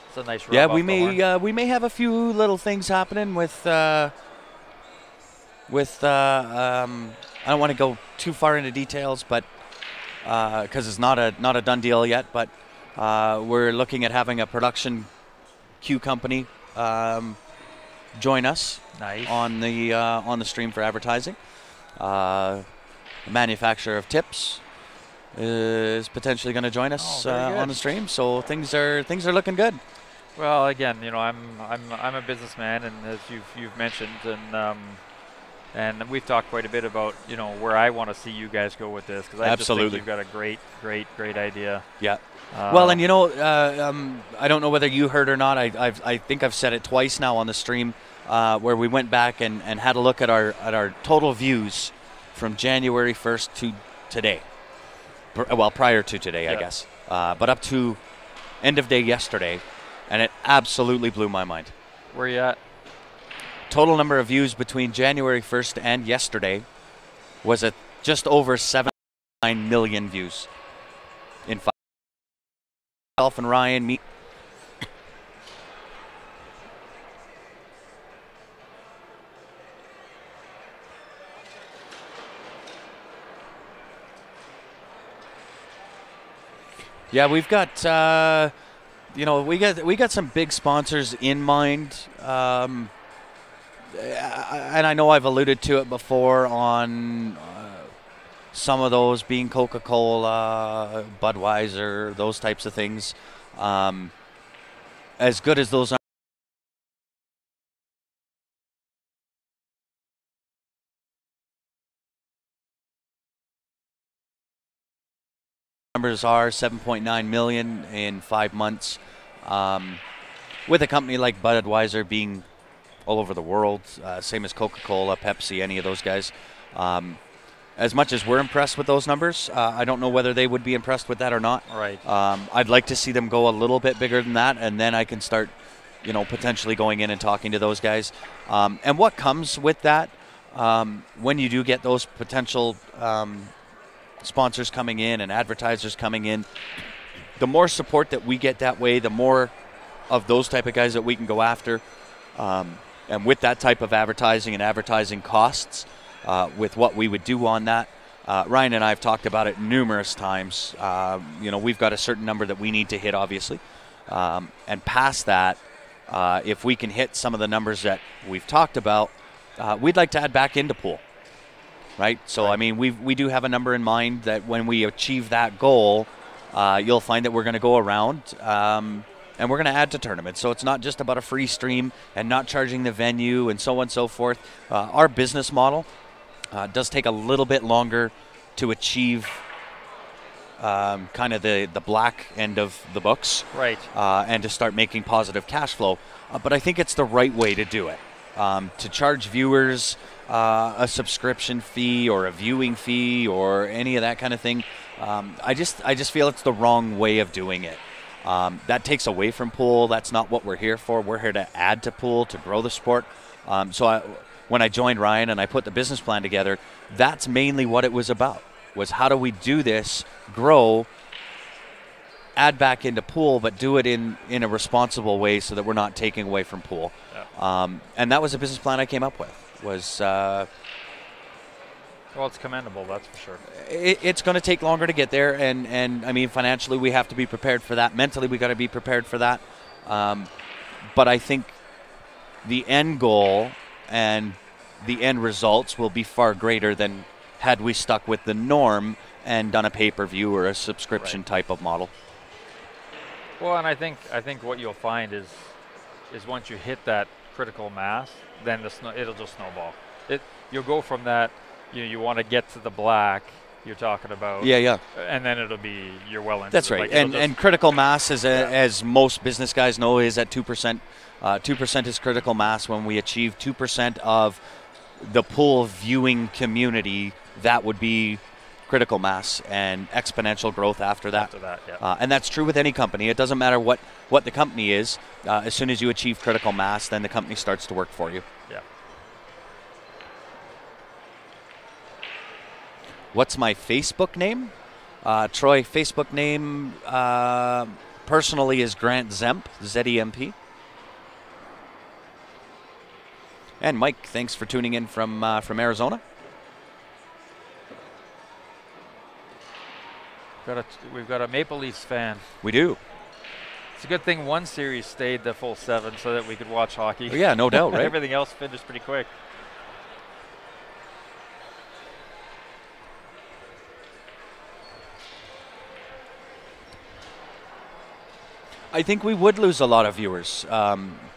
It's a nice rub Yeah, off the horn. we may have a few little things happening with I don't want to go too far into details, but because it's not a done deal yet, but we're looking at having a production Q company join us Nice. on the stream for advertising. The manufacturer of tips is potentially going to join us Oh, very good. on the stream, so things are looking good. Well, again, I'm a businessman, and as you've mentioned, and we've talked quite a bit about where I want to see you guys go with this, because I just think Absolutely. you've got a great idea. Yeah. Well, and I don't know whether you heard or not. I think I've said it twice now on the stream, where we went back and had a look at our total views from January 1st to today. Well, prior to today, I Yeah. guess, but up to end of day yesterday, and it absolutely blew my mind. Where you at? Total number of views between January 1st and yesterday was at just over 7.9 million views in 5. Myself and Ryan, me. Yeah, we've got we got some big sponsors in mind, and I know I've alluded to it before on some of those being Coca-Cola, Budweiser, those types of things. As good as those numbers are, 7.9 million in 5 months, with a company like Budweiser being all over the world, same as Coca-Cola, Pepsi, any of those guys. As much as we're impressed with those numbers, I don't know whether they would be impressed with that or not. Right. I'd like to see them go a little bit bigger than that, and then I can start, potentially going in and talking to those guys. And what comes with that, when you do get those potential sponsors coming in and advertisers coming in, the more support that we get that way, the more of those type of guys that we can go after. And with that type of advertising and advertising costs, with what we would do on that, Ryan and I have talked about it numerous times. We've got a certain number that we need to hit, obviously. And past that, if we can hit some of the numbers that we've talked about, we'd like to add back into pool. Right? So, Right. I mean, we do have a number in mind that when we achieve that goal, you'll find that we're going to go around and we're going to add to tournaments. So it's not just about a free stream and not charging the venue and so on and so forth. Our business model does take a little bit longer to achieve kind of the black end of the books. Right. And to start making positive cash flow. But I think it's the right way to do it. To charge viewers a subscription fee or a viewing fee or any of that kind of thing, I just feel it's the wrong way of doing it. That takes away from pool. That's not what we're here for. We're here to add to pool, to grow the sport. When I joined Ryan and I put the business plan together, that's mainly what it was about, was how do we do this, grow, add back into pool, but do it in a responsible way so that we're not taking away from pool. Yeah. And that was the business plan I came up with. Well, it's commendable, that's for sure. It's going to take longer to get there, and I mean, financially we have to be prepared for that. Mentally we got to be prepared for that. But I think the end goal and the end results will be far greater than had we stuck with the norm and done a pay-per-view or a subscription type of model. Well, and I think what you'll find is once you hit that critical mass, then it'll just snowball. You'll go from that, you want to get to the black you're talking about. Yeah. And then it'll be, you're well into That's it. right. Like And critical mass, as most business guys know, is at 2%. 2% is critical mass. When we achieve 2% of the pool viewing community, that would be critical mass, and exponential growth after that. Yeah. And that's true with any company. It doesn't matter what the company is. As soon as you achieve critical mass, then the company starts to work for you. Yeah. What's my Facebook name? Troy, Facebook name personally is Grant Zemp, Z-E-M-P. And Mike, thanks for tuning in from Arizona. We've got a Maple Leafs fan. We do. It's a good thing one series stayed the full 7 so that we could watch hockey. Oh, yeah, no doubt, right? Everything else finished pretty quick. I think we would lose a lot of viewers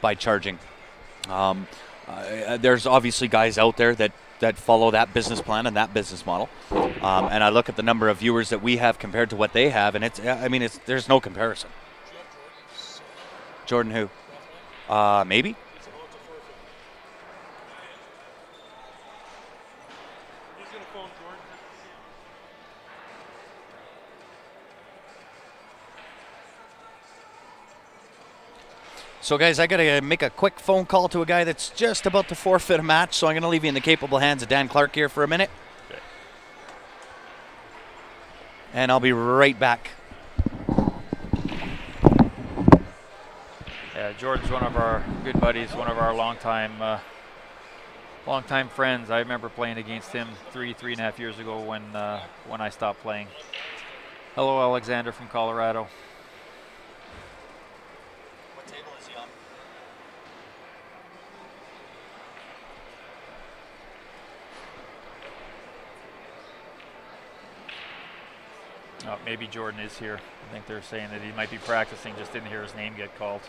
by charging. There's obviously guys out there that follow that business plan and that business model. And I look at the number of viewers that we have compared to what they have, and there's no comparison. Jordan who? Maybe. So, guys, I got to make a quick phone call to a guy that's just about to forfeit a match, so I'm going to leave you in the capable hands of Dan Clark here for a minute. Okay. And I'll be right back. Yeah, Jordan's one of our good buddies, one of our longtime friends. I remember playing against him 3.5 years ago when I stopped playing. Hello, Alexander from Colorado. Oh, maybe Jordan is here. I think they're saying that he might be practicing, just didn't hear his name get called.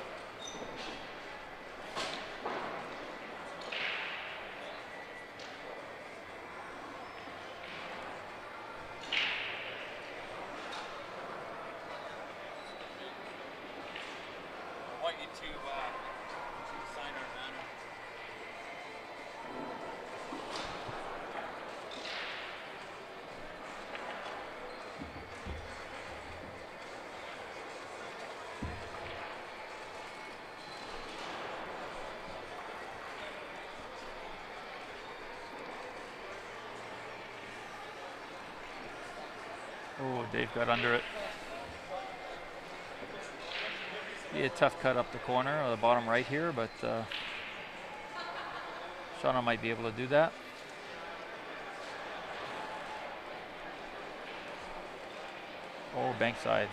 I want you to sign our banner. Oh, Dave got under it. Be a tough cut up the corner or the bottom right here, but Shauna might be able to do that. Oh, bank side.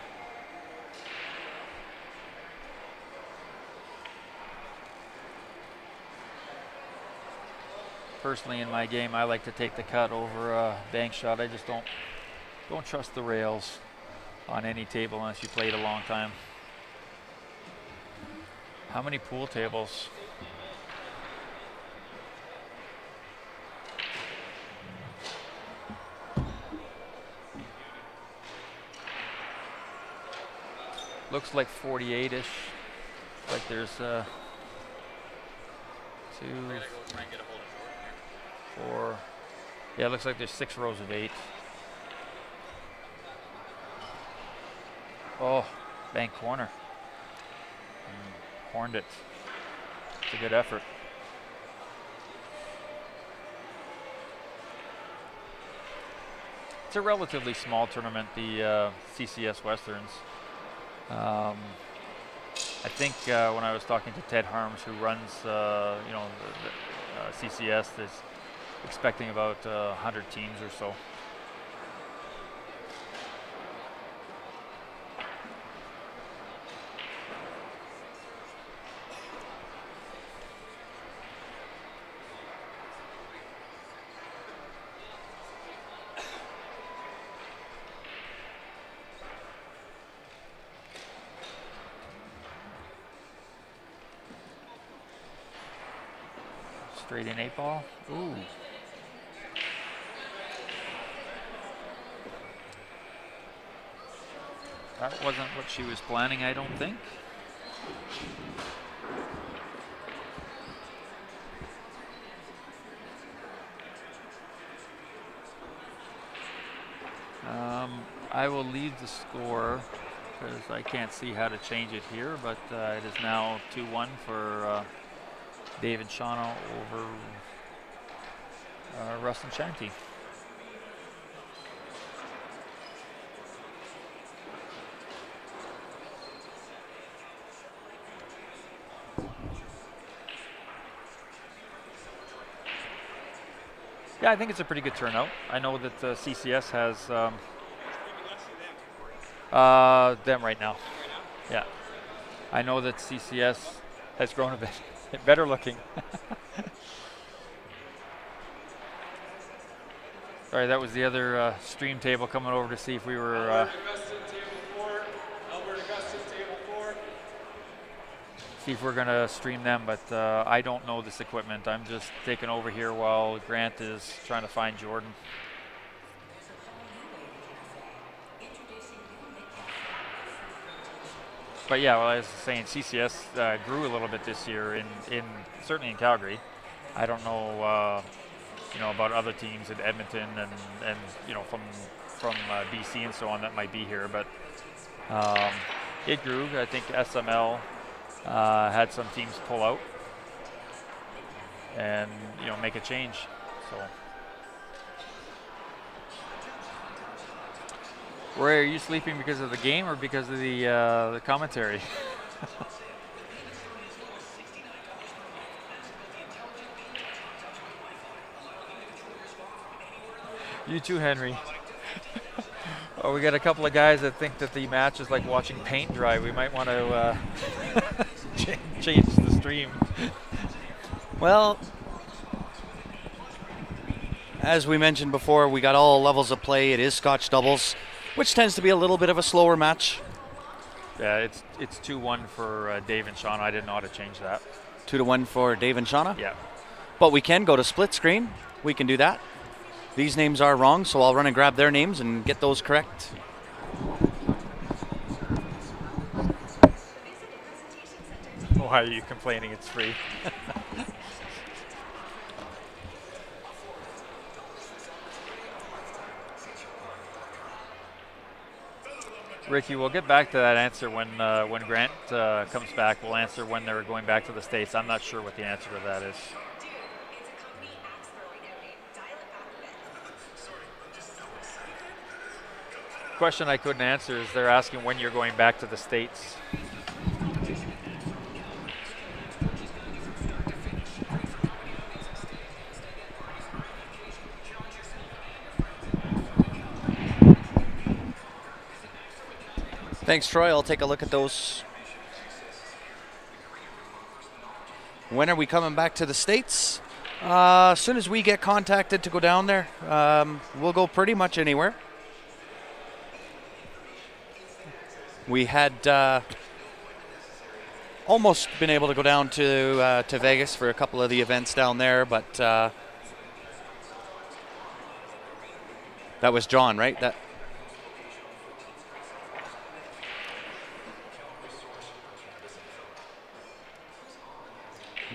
Personally, in my game, I like to take the cut over a bank shot. I just don't trust the rails on any table unless you played a long time. How many pool tables? Looks like 48-ish. Like there's 2, 4. Yeah, it looks like there's 6 rows of 8. Oh, bank corner. Horned it. It's a good effort. It's a relatively small tournament, the CCS Westerns. I think when I was talking to Ted Harms, who runs CCS, is expecting about 100 teams or so. Straight in 8-ball. Ooh. That wasn't what she was planning, I don't think. I will leave the score because I can't see how to change it here, but it is now 2-1 for David Shauna over Rustin Shanty. Yeah, I think it's a pretty good turnout. I know that CCS has them right now. Yeah, I know that CCS has grown a bit. Better looking. Sorry, that was the other stream table coming over to see if we were. Alberta Gustin, table 4. Alberta Gustin, table 4. See if we're gonna stream them, but I don't know this equipment. I'm just taking over here while Grant is trying to find Jordan. But yeah, well, I was saying CCS grew a little bit this year in certainly in Calgary. I don't know, about other teams in Edmonton and from BC and so on that might be here, but it grew. I think SML had some teams pull out and make a change. So. Roy, are you sleeping because of the game or because of the commentary? You too, Henry. Oh, we got a couple of guys that think that the match is like watching paint dry. We might want to change the stream. Well, as we mentioned before, we got all levels of play. It is Scotch doubles, which tends to be a little bit of a slower match. Yeah, it's 2-1 for Dave and Shauna. I didn't know how to change that. 2-1 for Dave and Shauna? Yeah. But we can go to split screen. We can do that. These names are wrong, so I'll run and grab their names and get those correct. Why are you complaining it's free? Ricky, we'll get back to that answer when Grant comes back. We'll answer when they're going back to the States. I'm not sure what the answer to that is. Question I couldn't answer is they're asking when you're going back to the States. Thanks, Troy. I'll take a look at those. When are we coming back to the States? As soon as we get contacted to go down there, we'll go pretty much anywhere. We had almost been able to go down to Vegas for a couple of the events down there, but that was John, right?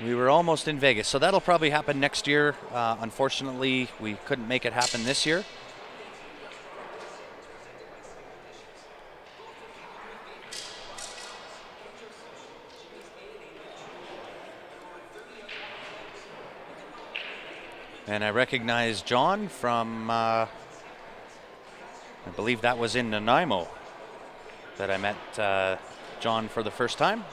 We were almost in Vegas, so that'll probably happen next year. Unfortunately, we couldn't make it happen this year. And I recognize John from, I believe that was in Nanaimo that I met John for the first time.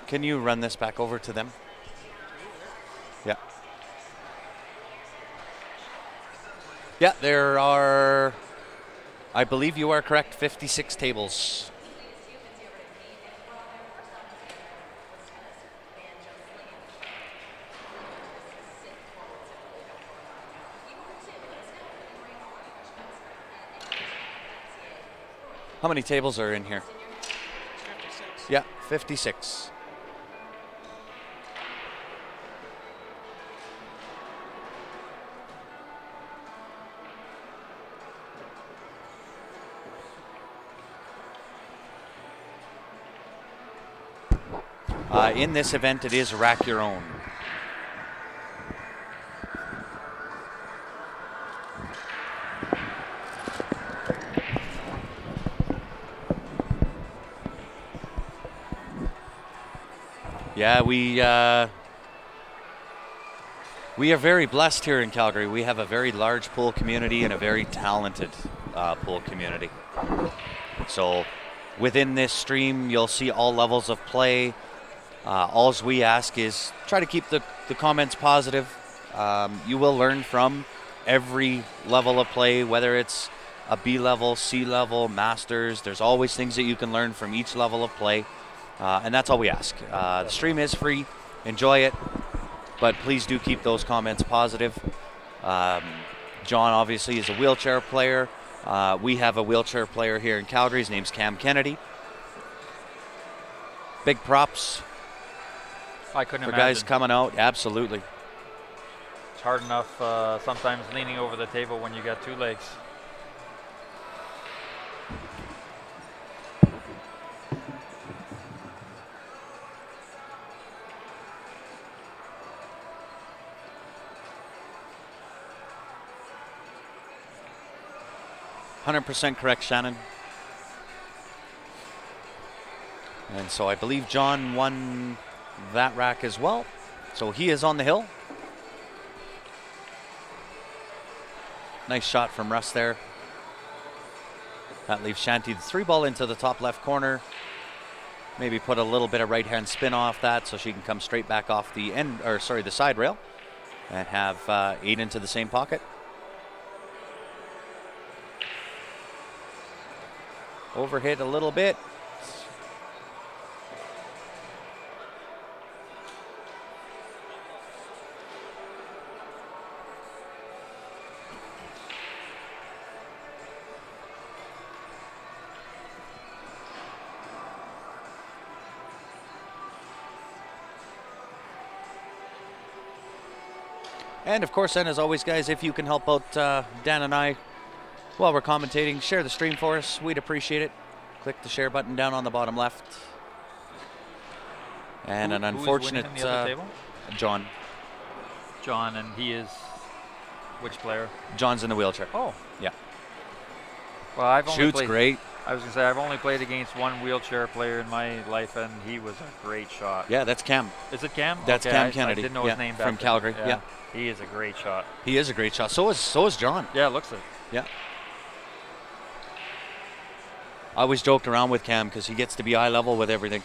Can you run this back over to them? Yeah. Yeah, there are, I believe you are correct, 56 tables. How many tables are in here? 56. Yeah, 56. In this event, it is rack your own. Yeah, we are very blessed here in Calgary. We have a very large pool community and a very talented pool community. So within this stream, you'll see all levels of play. All we ask is try to keep the comments positive. You will learn from every level of play, whether it's a B level, C level, masters. There's always things that you can learn from each level of play. And that's all we ask. The stream is free. Enjoy it. But please do keep those comments positive. John obviously is a wheelchair player. We have a wheelchair player here in Calgary. His name's Cam Kennedy. Big props. I couldn't for imagine. guys coming out, absolutely. It's hard enough sometimes leaning over the table when you got two legs. %100% correct, Shannon. And so I believe John won that rack as well. So he is on the hill. Nice shot from Russ there. That leaves Shanti the 3-ball into the top left corner. Maybe put a little bit of right hand spin off that so she can come straight back off the end, or sorry, the side rail, and have 8 into the same pocket. Overhit a little bit. And of course, and as always, guys, if you can help out Dan and I while we're commentating, share the stream for us. We'd appreciate it. Click the share button down on the bottom left. And an unfortunate the other table? John. John, and he is which player? John's in the wheelchair. Oh, yeah. Well, I've only Shoots played, great. I was gonna say I've only played against one wheelchair player in my life, and he was a great shot. Yeah, that's Cam. Is it Cam? That's okay, Cam I Kennedy. didn't know his name back from then. Calgary. Yeah. He is a great shot. He is a great shot. So is John. Yeah, it looks it. Yeah. I always joked around with Cam because he gets to be eye level with everything.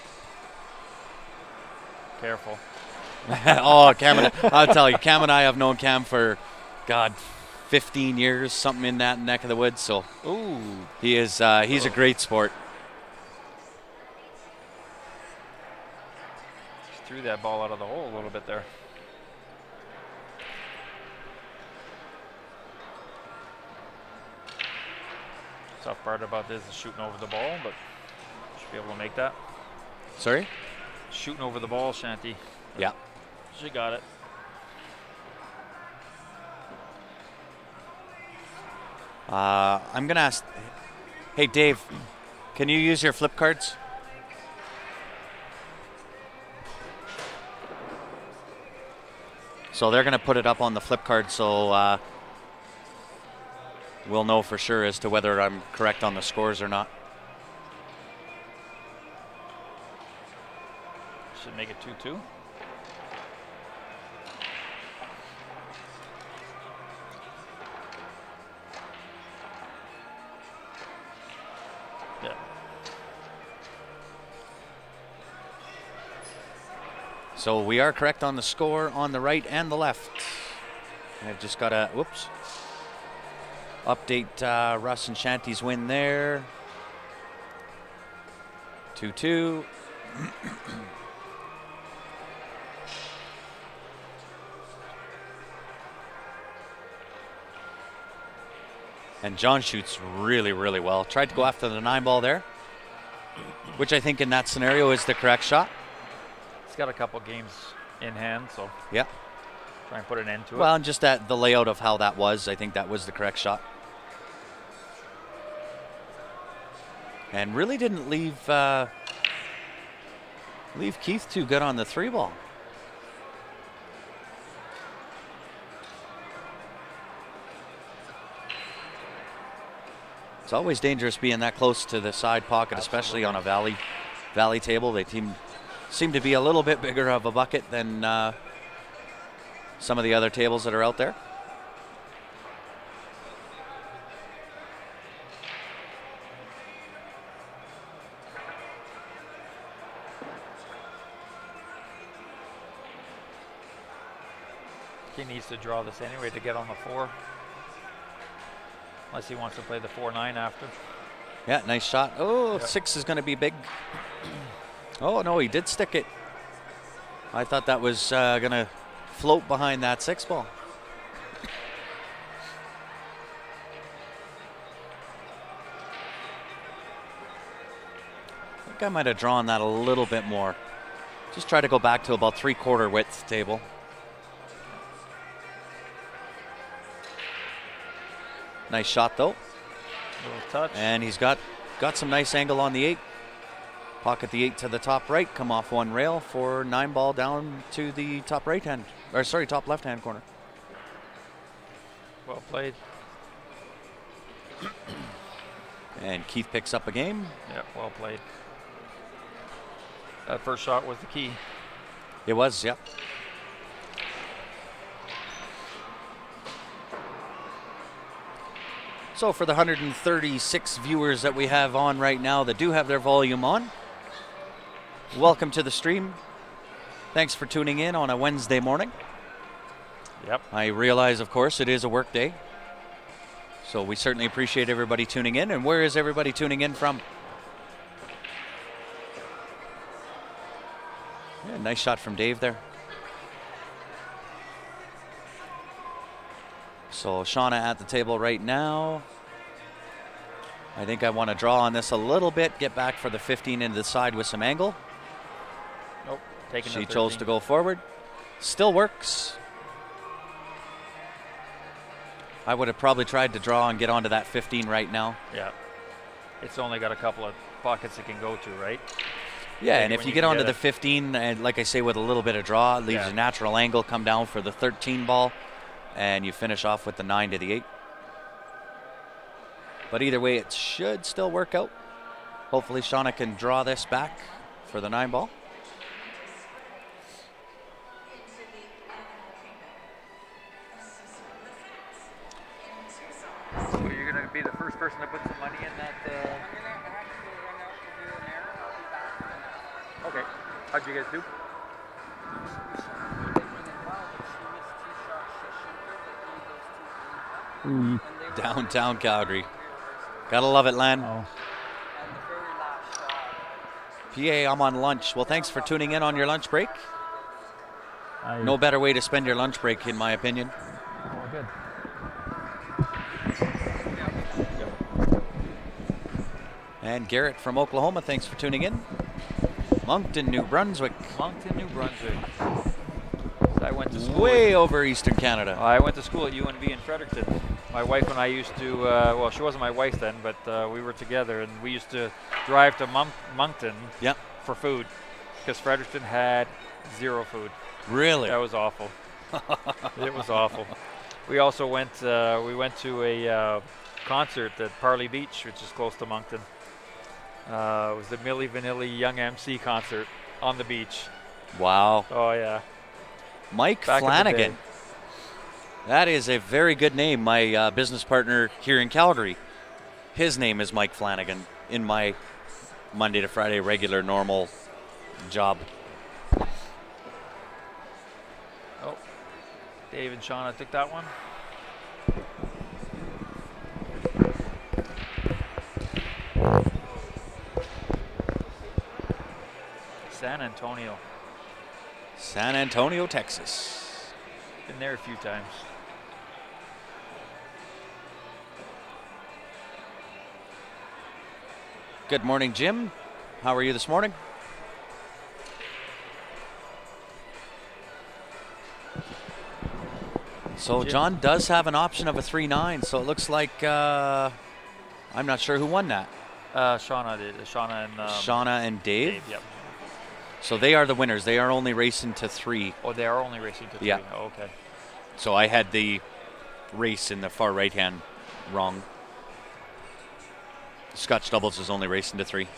Careful. Oh, Cam and I'll tell you, Cam and I have known Cam for, God, 15 years, something in that neck of the woods. So, ooh, he is he's a great sport. Just threw that ball out of the hole a little bit there. Tough part about this is shooting over the ball, but should be able to make that. Sorry? Shooting over the ball, Shanti. Yeah. She got it. I'm going to ask, hey, Dave, can you use your flip cards? So they're going to put it up on the flip card, so we'll know for sure as to whether I'm correct on the scores or not. Should make it 2-2. Yeah. So we are correct on the score on the right and the left. I've just got to, whoops, update Russ and Shanty's win there. 2-2. And John shoots really, really well. Tried to go after the 9-ball there, which I think in that scenario is the correct shot. He's got a couple games in hand, so Yeah. try and put an end to Well, it. and just the layout of how that was, I think that was the correct shot. And really didn't leave Keith too good on the 3-ball. It's always dangerous being that close to the side pocket, especially on a valley table. They seem to be a little bit bigger of a bucket than some of the other tables that are out there. He needs to draw this anyway to get on the 4. Unless he wants to play the 4-9 after. Yeah, nice shot. Oh, Yep. 6 is going to be big. Oh, no, he did stick it. I thought that was going to float behind that 6-ball. I think I might have drawn that a little bit more. Just try to go back to about 3/4 width table. Nice shot, though. Little touch. And he's got some nice angle on the 8. Pocket the 8 to the top right, come off one rail for 9-ball down to the top right hand, or sorry, top left hand corner. Well played. And Keith picks up a game. Yeah, well played. That first shot was the key. It was, yep. So for the 136 viewers that we have on right now that do have their volume on, welcome to the stream. Thanks for tuning in on a Wednesday morning. Yep. I realize, of course, it is a work day. So we certainly appreciate everybody tuning in. And where is everybody tuning in from? Yeah, nice shot from Dave there. So Shauna at the table right now. I think I want to draw on this a little bit, get back for the 15 into the side with some angle. Nope. Taking She the chose 13. to go forward. Still works. I would have probably tried to draw and get onto that 15 right now. Yeah. It's only got a couple of pockets it can go to, right? Yeah, Maybe and if when you you get can onto get the it. 15, and like I say, with a little bit of draw, it leaves Yeah. a natural angle, come down for the 13 ball, and you finish off with the 9 to the 8. But either way, it should still work out. Hopefully Shauna can draw this back for the 9 ball. So you're going to be the first person to put some money in that. I'm gonna actually run out to do an errand. I'll be back in an hour. Okay. How'd you guys do? Downtown Calgary. Gotta love it, Len. And the very last shot. PA, I'm on lunch. Well, thanks for tuning in on your lunch break. No better way to spend your lunch break, in my opinion. Oh, good. And Garrett from Oklahoma, thanks for tuning in. Moncton, New Brunswick. Moncton, New Brunswick. So I went to school. Way over Eastern Canada. I went to school at UNB in Fredericton. My wife and I used to, well, she wasn't my wife then, but we were together, and we used to drive to Moncton Yep. for food because Fredericton had zero food. Really? That was awful. It was awful. We also went to a concert at Parley Beach, which is close to Moncton. It was the Milli Vanilli Young MC concert on the beach. Wow. Oh, yeah. Mike Back in the Flanagan. day. That is a very good name. My business partner here in Calgary, his name is Mike Flanagan in my Monday to Friday regular normal job. Oh, Dave and Shauna took that one. San Antonio. San Antonio, Texas. Been there a few times. Good morning, Jim. How are you this morning? So Jim. John does have an option of a 3-9, so it looks like I'm not sure who won that. Shauna did. Shauna and Shauna and Dave. Dave. Yep. So they are the winners. They are only racing to 3. Oh, they are only racing to 3. Yeah. Oh, okay. So I had the race in the far right hand wrong. Scotch Doubles is only racing to 3.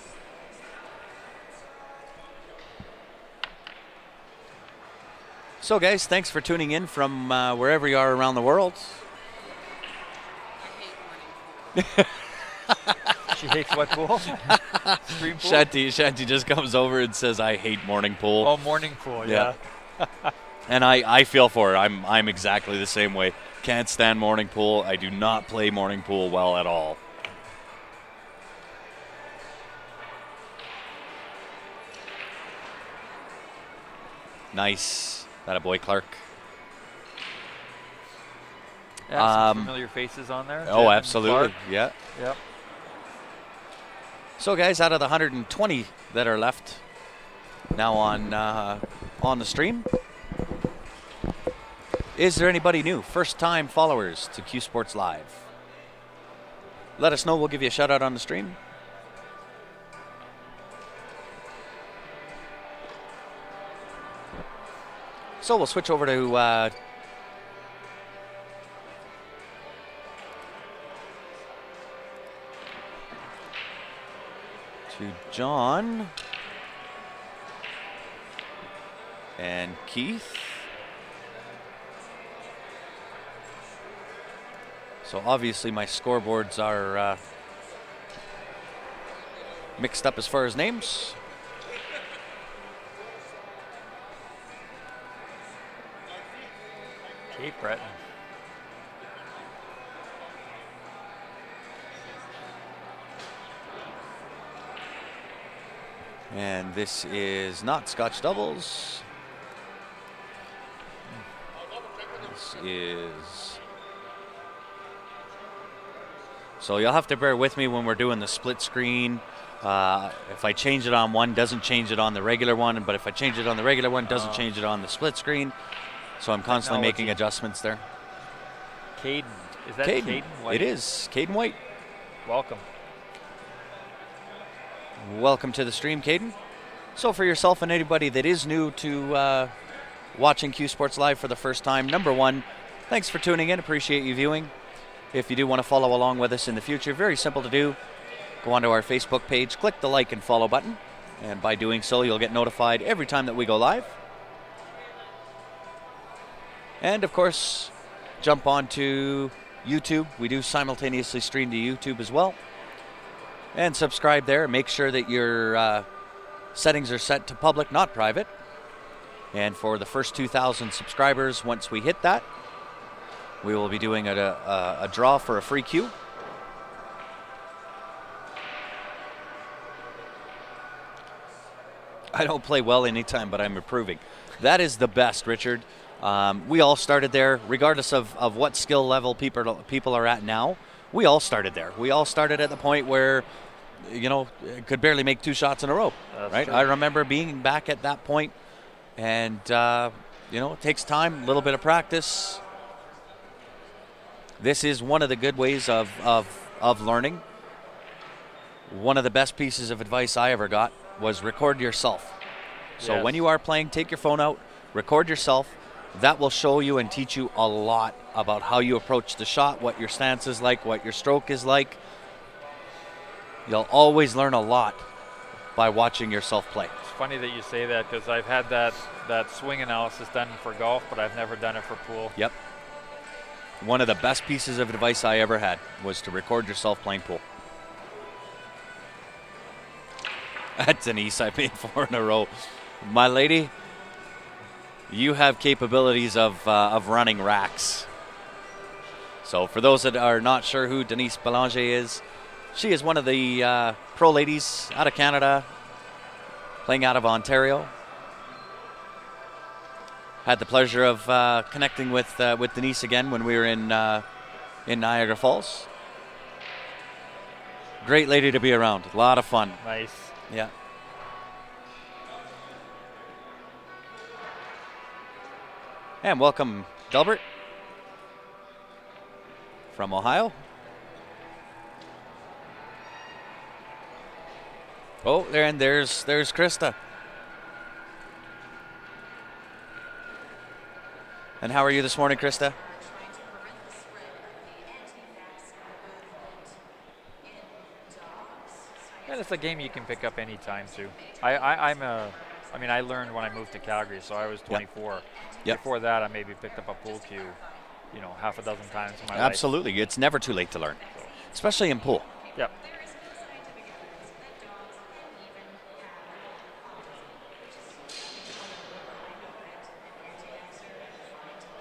So guys, thanks for tuning in from wherever you are around the world. She hates what pool? Stream pool? Shanti just comes over and says, "I hate morning pool." Oh, morning pool, yeah. And I feel for her. I'm exactly the same way. Can't stand morning pool. I do not play morning pool well at all. Nice. That a boy, Clark. Yeah, some familiar faces on there. Oh, Jen and absolutely. Clark. Yeah. Yep. So, guys, out of the 120 that are left now on the stream, is there anybody new? First-time followers to Q Sports Live? Let us know. We'll give you a shout-out on the stream. So we'll switch over to John and Keith. So obviously my scoreboards are mixed up as far as names. Cape Breton. And this is not Scotch Doubles. This is... So you'll have to bear with me when we're doing the split screen. If I change it on one, doesn't change it on the regular one. But if I change it on the regular one, doesn't change it on the split screen. So I'm constantly making adjustments there. Caden. Is that Caden White? It is. Caden White. Welcome. Welcome to the stream, Caden. So for yourself and anybody that is new to watching Q Sports Live for the first time, number one, thanks for tuning in. Appreciate you viewing. If you do want to follow along with us in the future, very simple to do. Go onto our Facebook page, click the like and follow button. And by doing so, you'll get notified every time that we go live. And of course, jump onto YouTube. We do simultaneously stream to YouTube as well. And subscribe there. Make sure that your settings are set to public, not private. And for the first 2,000 subscribers, once we hit that, we will be doing a draw for a free cue. I don't play well anytime, but I'm improving. That is the best, Richard. We all started there, regardless of what skill level people are at now. We all started there. We all started at the point where, you know, could barely make 2 shots in a row. That's right? true. I remember being back at that point, and you know, it takes time, a little bit of practice. This is one of the good ways of learning. One of the best pieces of advice I ever got was record yourself. So Yes. when you are playing, take your phone out, record yourself. That will show you and teach you a lot about how you approach the shot, what your stance is like, what your stroke is like. You'll always learn a lot by watching yourself play. It's funny that you say that because I've had that swing analysis done for golf, but I've never done it for pool. Yep. One of the best pieces of advice I ever had was to record yourself playing pool. At Denise, I made 4 in a row. My lady, you have capabilities of running racks. So for those that are not sure who Denise Belanger is, she is one of the pro ladies out of Canada, playing out of Ontario. Had the pleasure of connecting with Denise again when we were in Niagara Falls. Great lady to be around. A lot of fun. Nice. Yeah. And welcome, Delbert from Ohio. Oh, there's Krista. And how are you this morning, Krista? And it's a game you can pick up anytime too. I learned when I moved to Calgary, so I was 24. Yep. Before that, I maybe picked up a pool cue, half a dozen times in my life. Absolutely. It's never too late to learn, especially in pool. Yep.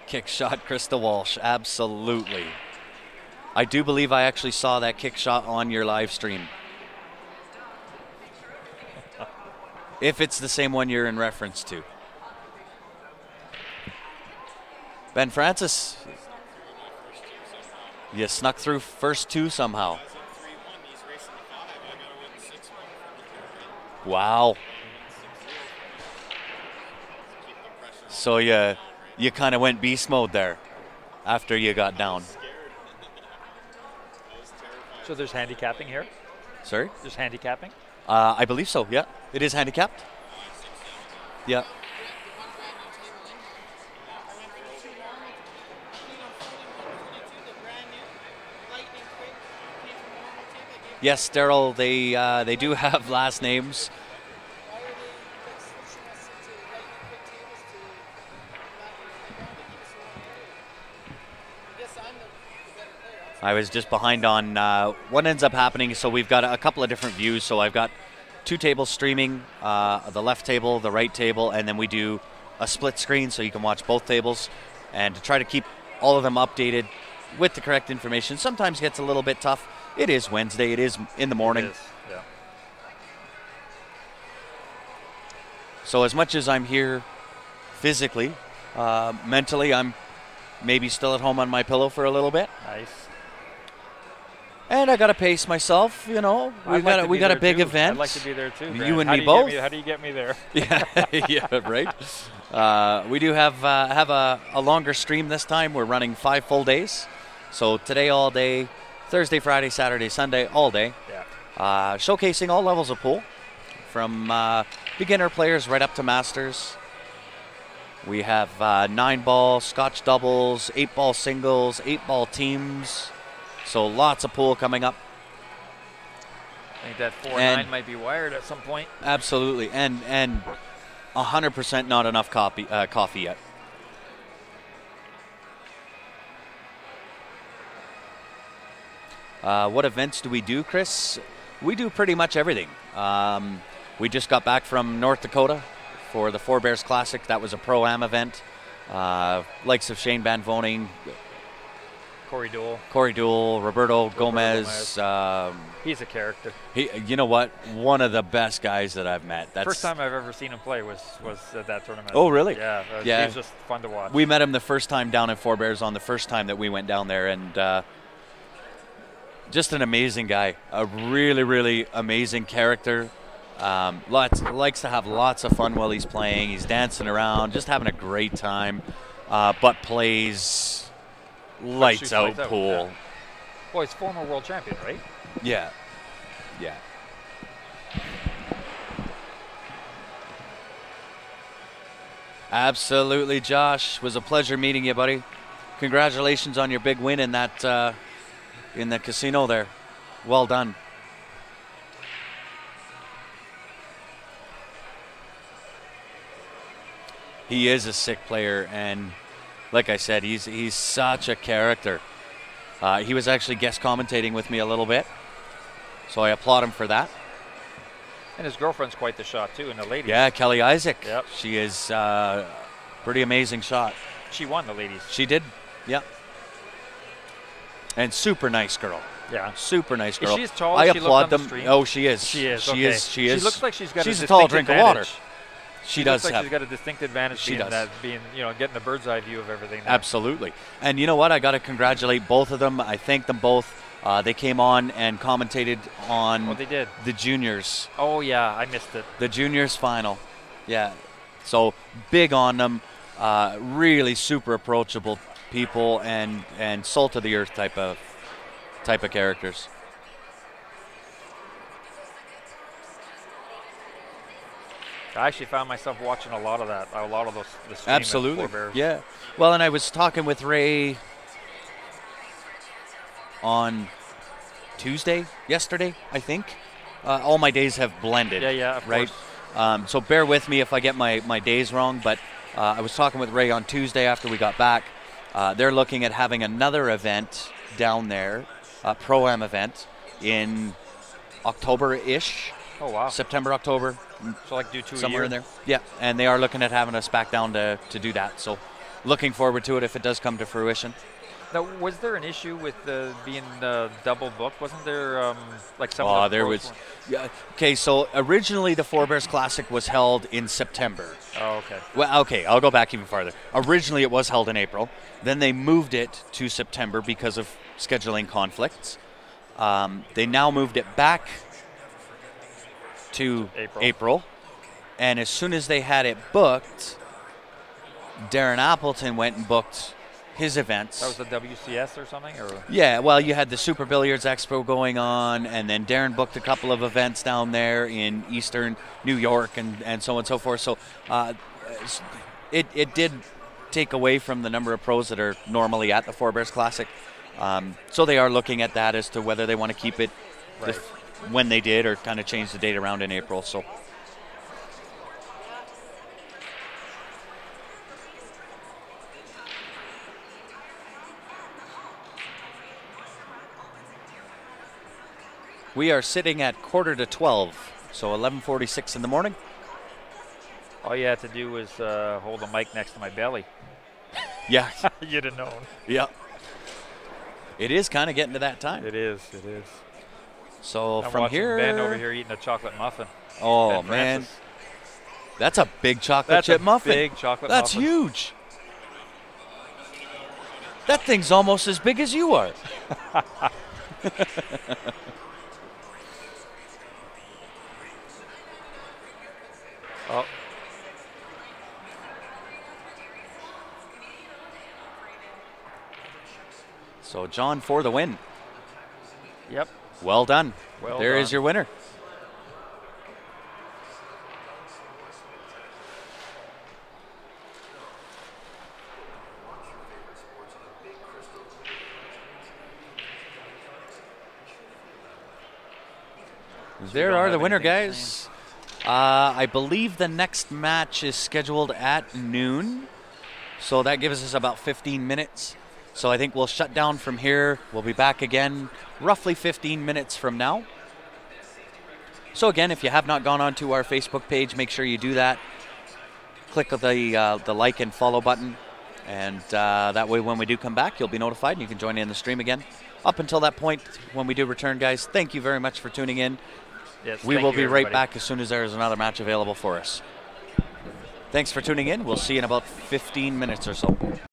Kick shot, Krista Walsh. Absolutely. I do believe I actually saw that kick shot on your live stream. If it's the same one you're in reference to. Ben Francis, you snuck through first 2 somehow. Wow. So you kind of went beast mode there after you got down. So there's handicapping here? Sorry? There's handicapping? I believe so, yeah. It is handicapped. Yeah. Yes, Daryl, they do have last names. I was just behind on what ends up happening. So we've got a couple of different views. So I've got 2 tables streaming, the left table, the right table, and then we do a split screen so you can watch both tables. And to try to keep all of them updated with the correct information sometimes gets a little bit tough. It is Wednesday. It is in the morning. It is, yeah. So as much as I'm here physically, mentally I'm maybe still at home on my pillow for a little bit. Nice. And I gotta pace myself, We got a big event. I'd like to be there too. You Grant. and me both. How do you get me there? Yeah, yeah, right. We do have a longer stream this time. We're running 5 full days. So today all day, Thursday, Friday, Saturday, Sunday, all day. Yeah. Showcasing all levels of pool, from beginner players right up to masters. We have 9-ball, Scotch doubles, 8-ball singles, 8-ball teams. So lots of pool coming up. I think that 4-9 might be wired at some point. Absolutely, and 100% not enough coffee yet. What events do we do, Chris? We do pretty much everything. We just got back from North Dakota for the Four Bears Classic. That was a Pro-Am event. Likes of Shane Van Voning, Corey Deuel, Roberto Gomez. He's a character. You know what? One of the best guys that I've met. That's first time I've ever seen him play was at that tournament. Oh, really? Yeah. Yeah. He was just fun to watch. We met him the first time down at Four Bears on the first time that we went down there, and just an amazing guy. A really, really amazing character. Likes to have lots of fun while he's playing. He's dancing around, just having a great time, but plays lights out pool. Yeah. Well, he's former world champion, right? Yeah. Yeah. Absolutely, Josh. Was a pleasure meeting you, buddy. Congratulations on your big win in that in the casino there. Well done. He is a sick player, and like I said, he's such a character. He was actually guest commentating with me a little bit, so I applaud him for that. And his girlfriend's quite the shot too, and the ladies. Yeah, Kelly Isaac. Yep. She is pretty amazing shot. She won the ladies. She did. Yep. And super nice girl. Yeah. Super nice girl. Is she as tall I as she looked applaud on the them. stream? Oh, she is. She is. She Okay. is. She is. She looks like she's got She's a a tall distinct drink of water. advantage. She looks does like have. she's got a distinct advantage. She does. Getting the bird's eye view of everything. There. Absolutely. And you know what? I got to congratulate both of them. I thank them both. They came on and commentated on Oh, they did. the juniors. Oh yeah, I missed it. The juniors final. Yeah. So big on them. Really super approachable people and salt of the earth type of characters. I actually found myself watching a lot of that. A lot of those. The stream at Absolutely. Forebears. Yeah. Well, and I was talking with Ray on yesterday, I think. All my days have blended. Yeah, of right? course. So bear with me if I get my days wrong, but I was talking with Ray on Tuesday after we got back. They're looking at having another event down there, a Pro-Am event in October-ish. Oh wow. September, October, So like do two somewhere a year. in there. Yeah, and they are looking at having us back down to do that. So looking forward to it if it does come to fruition. Now, was there an issue with being double booked? Wasn't there like some? Oh, of the there pros was. Yeah. Okay, so originally the Forebears Classic was held in September. Oh, okay. Well, okay, I'll go back even farther. Originally it was held in April. Then they moved it to September because of scheduling conflicts. They now moved it back to April. And as soon as they had it booked, Darren Appleton went and booked his events. That was the WCS or something, or Yeah, well, you had the Super Billiards Expo going on, and then Darren booked a couple of events down there in Eastern New York and so on and so forth. So it did take away from the number of pros that are normally at the Forebears Classic. So they are looking at that as to whether they want to keep it Right. when they did or kind of change the date around in April. So. We are sitting at 11:45, so 11:46 in the morning. all you had to do was hold the mic next to my belly. Yeah, You'd have known. yeah. It is kind of getting to that time. It is. It is. So I'm from watching here, Ben over here eating a chocolate muffin. oh Ben man, Francis. that's a big chocolate That's chip a muffin. big chocolate That's muffin. huge. That thing's almost as big as you are. Oh, So John for the win. yep. Well done. Well There is done. your winner. There don't are have the winner, anything guys. I believe the next match is scheduled at noon. So that gives us about 15 minutes. So I think we'll shut down from here. We'll be back again roughly 15 minutes from now. So again, if you have not gone onto our Facebook page, make sure you do that. Click the like and follow button. And that way when we do come back, you'll be notified and you can join in the stream again. Up until that point, when we do return, guys, thank you very much for tuning in. Yes, We thank will you, be right everybody. back as soon as there is another match available for us. Thanks for tuning in. We'll see you in about 15 minutes or so.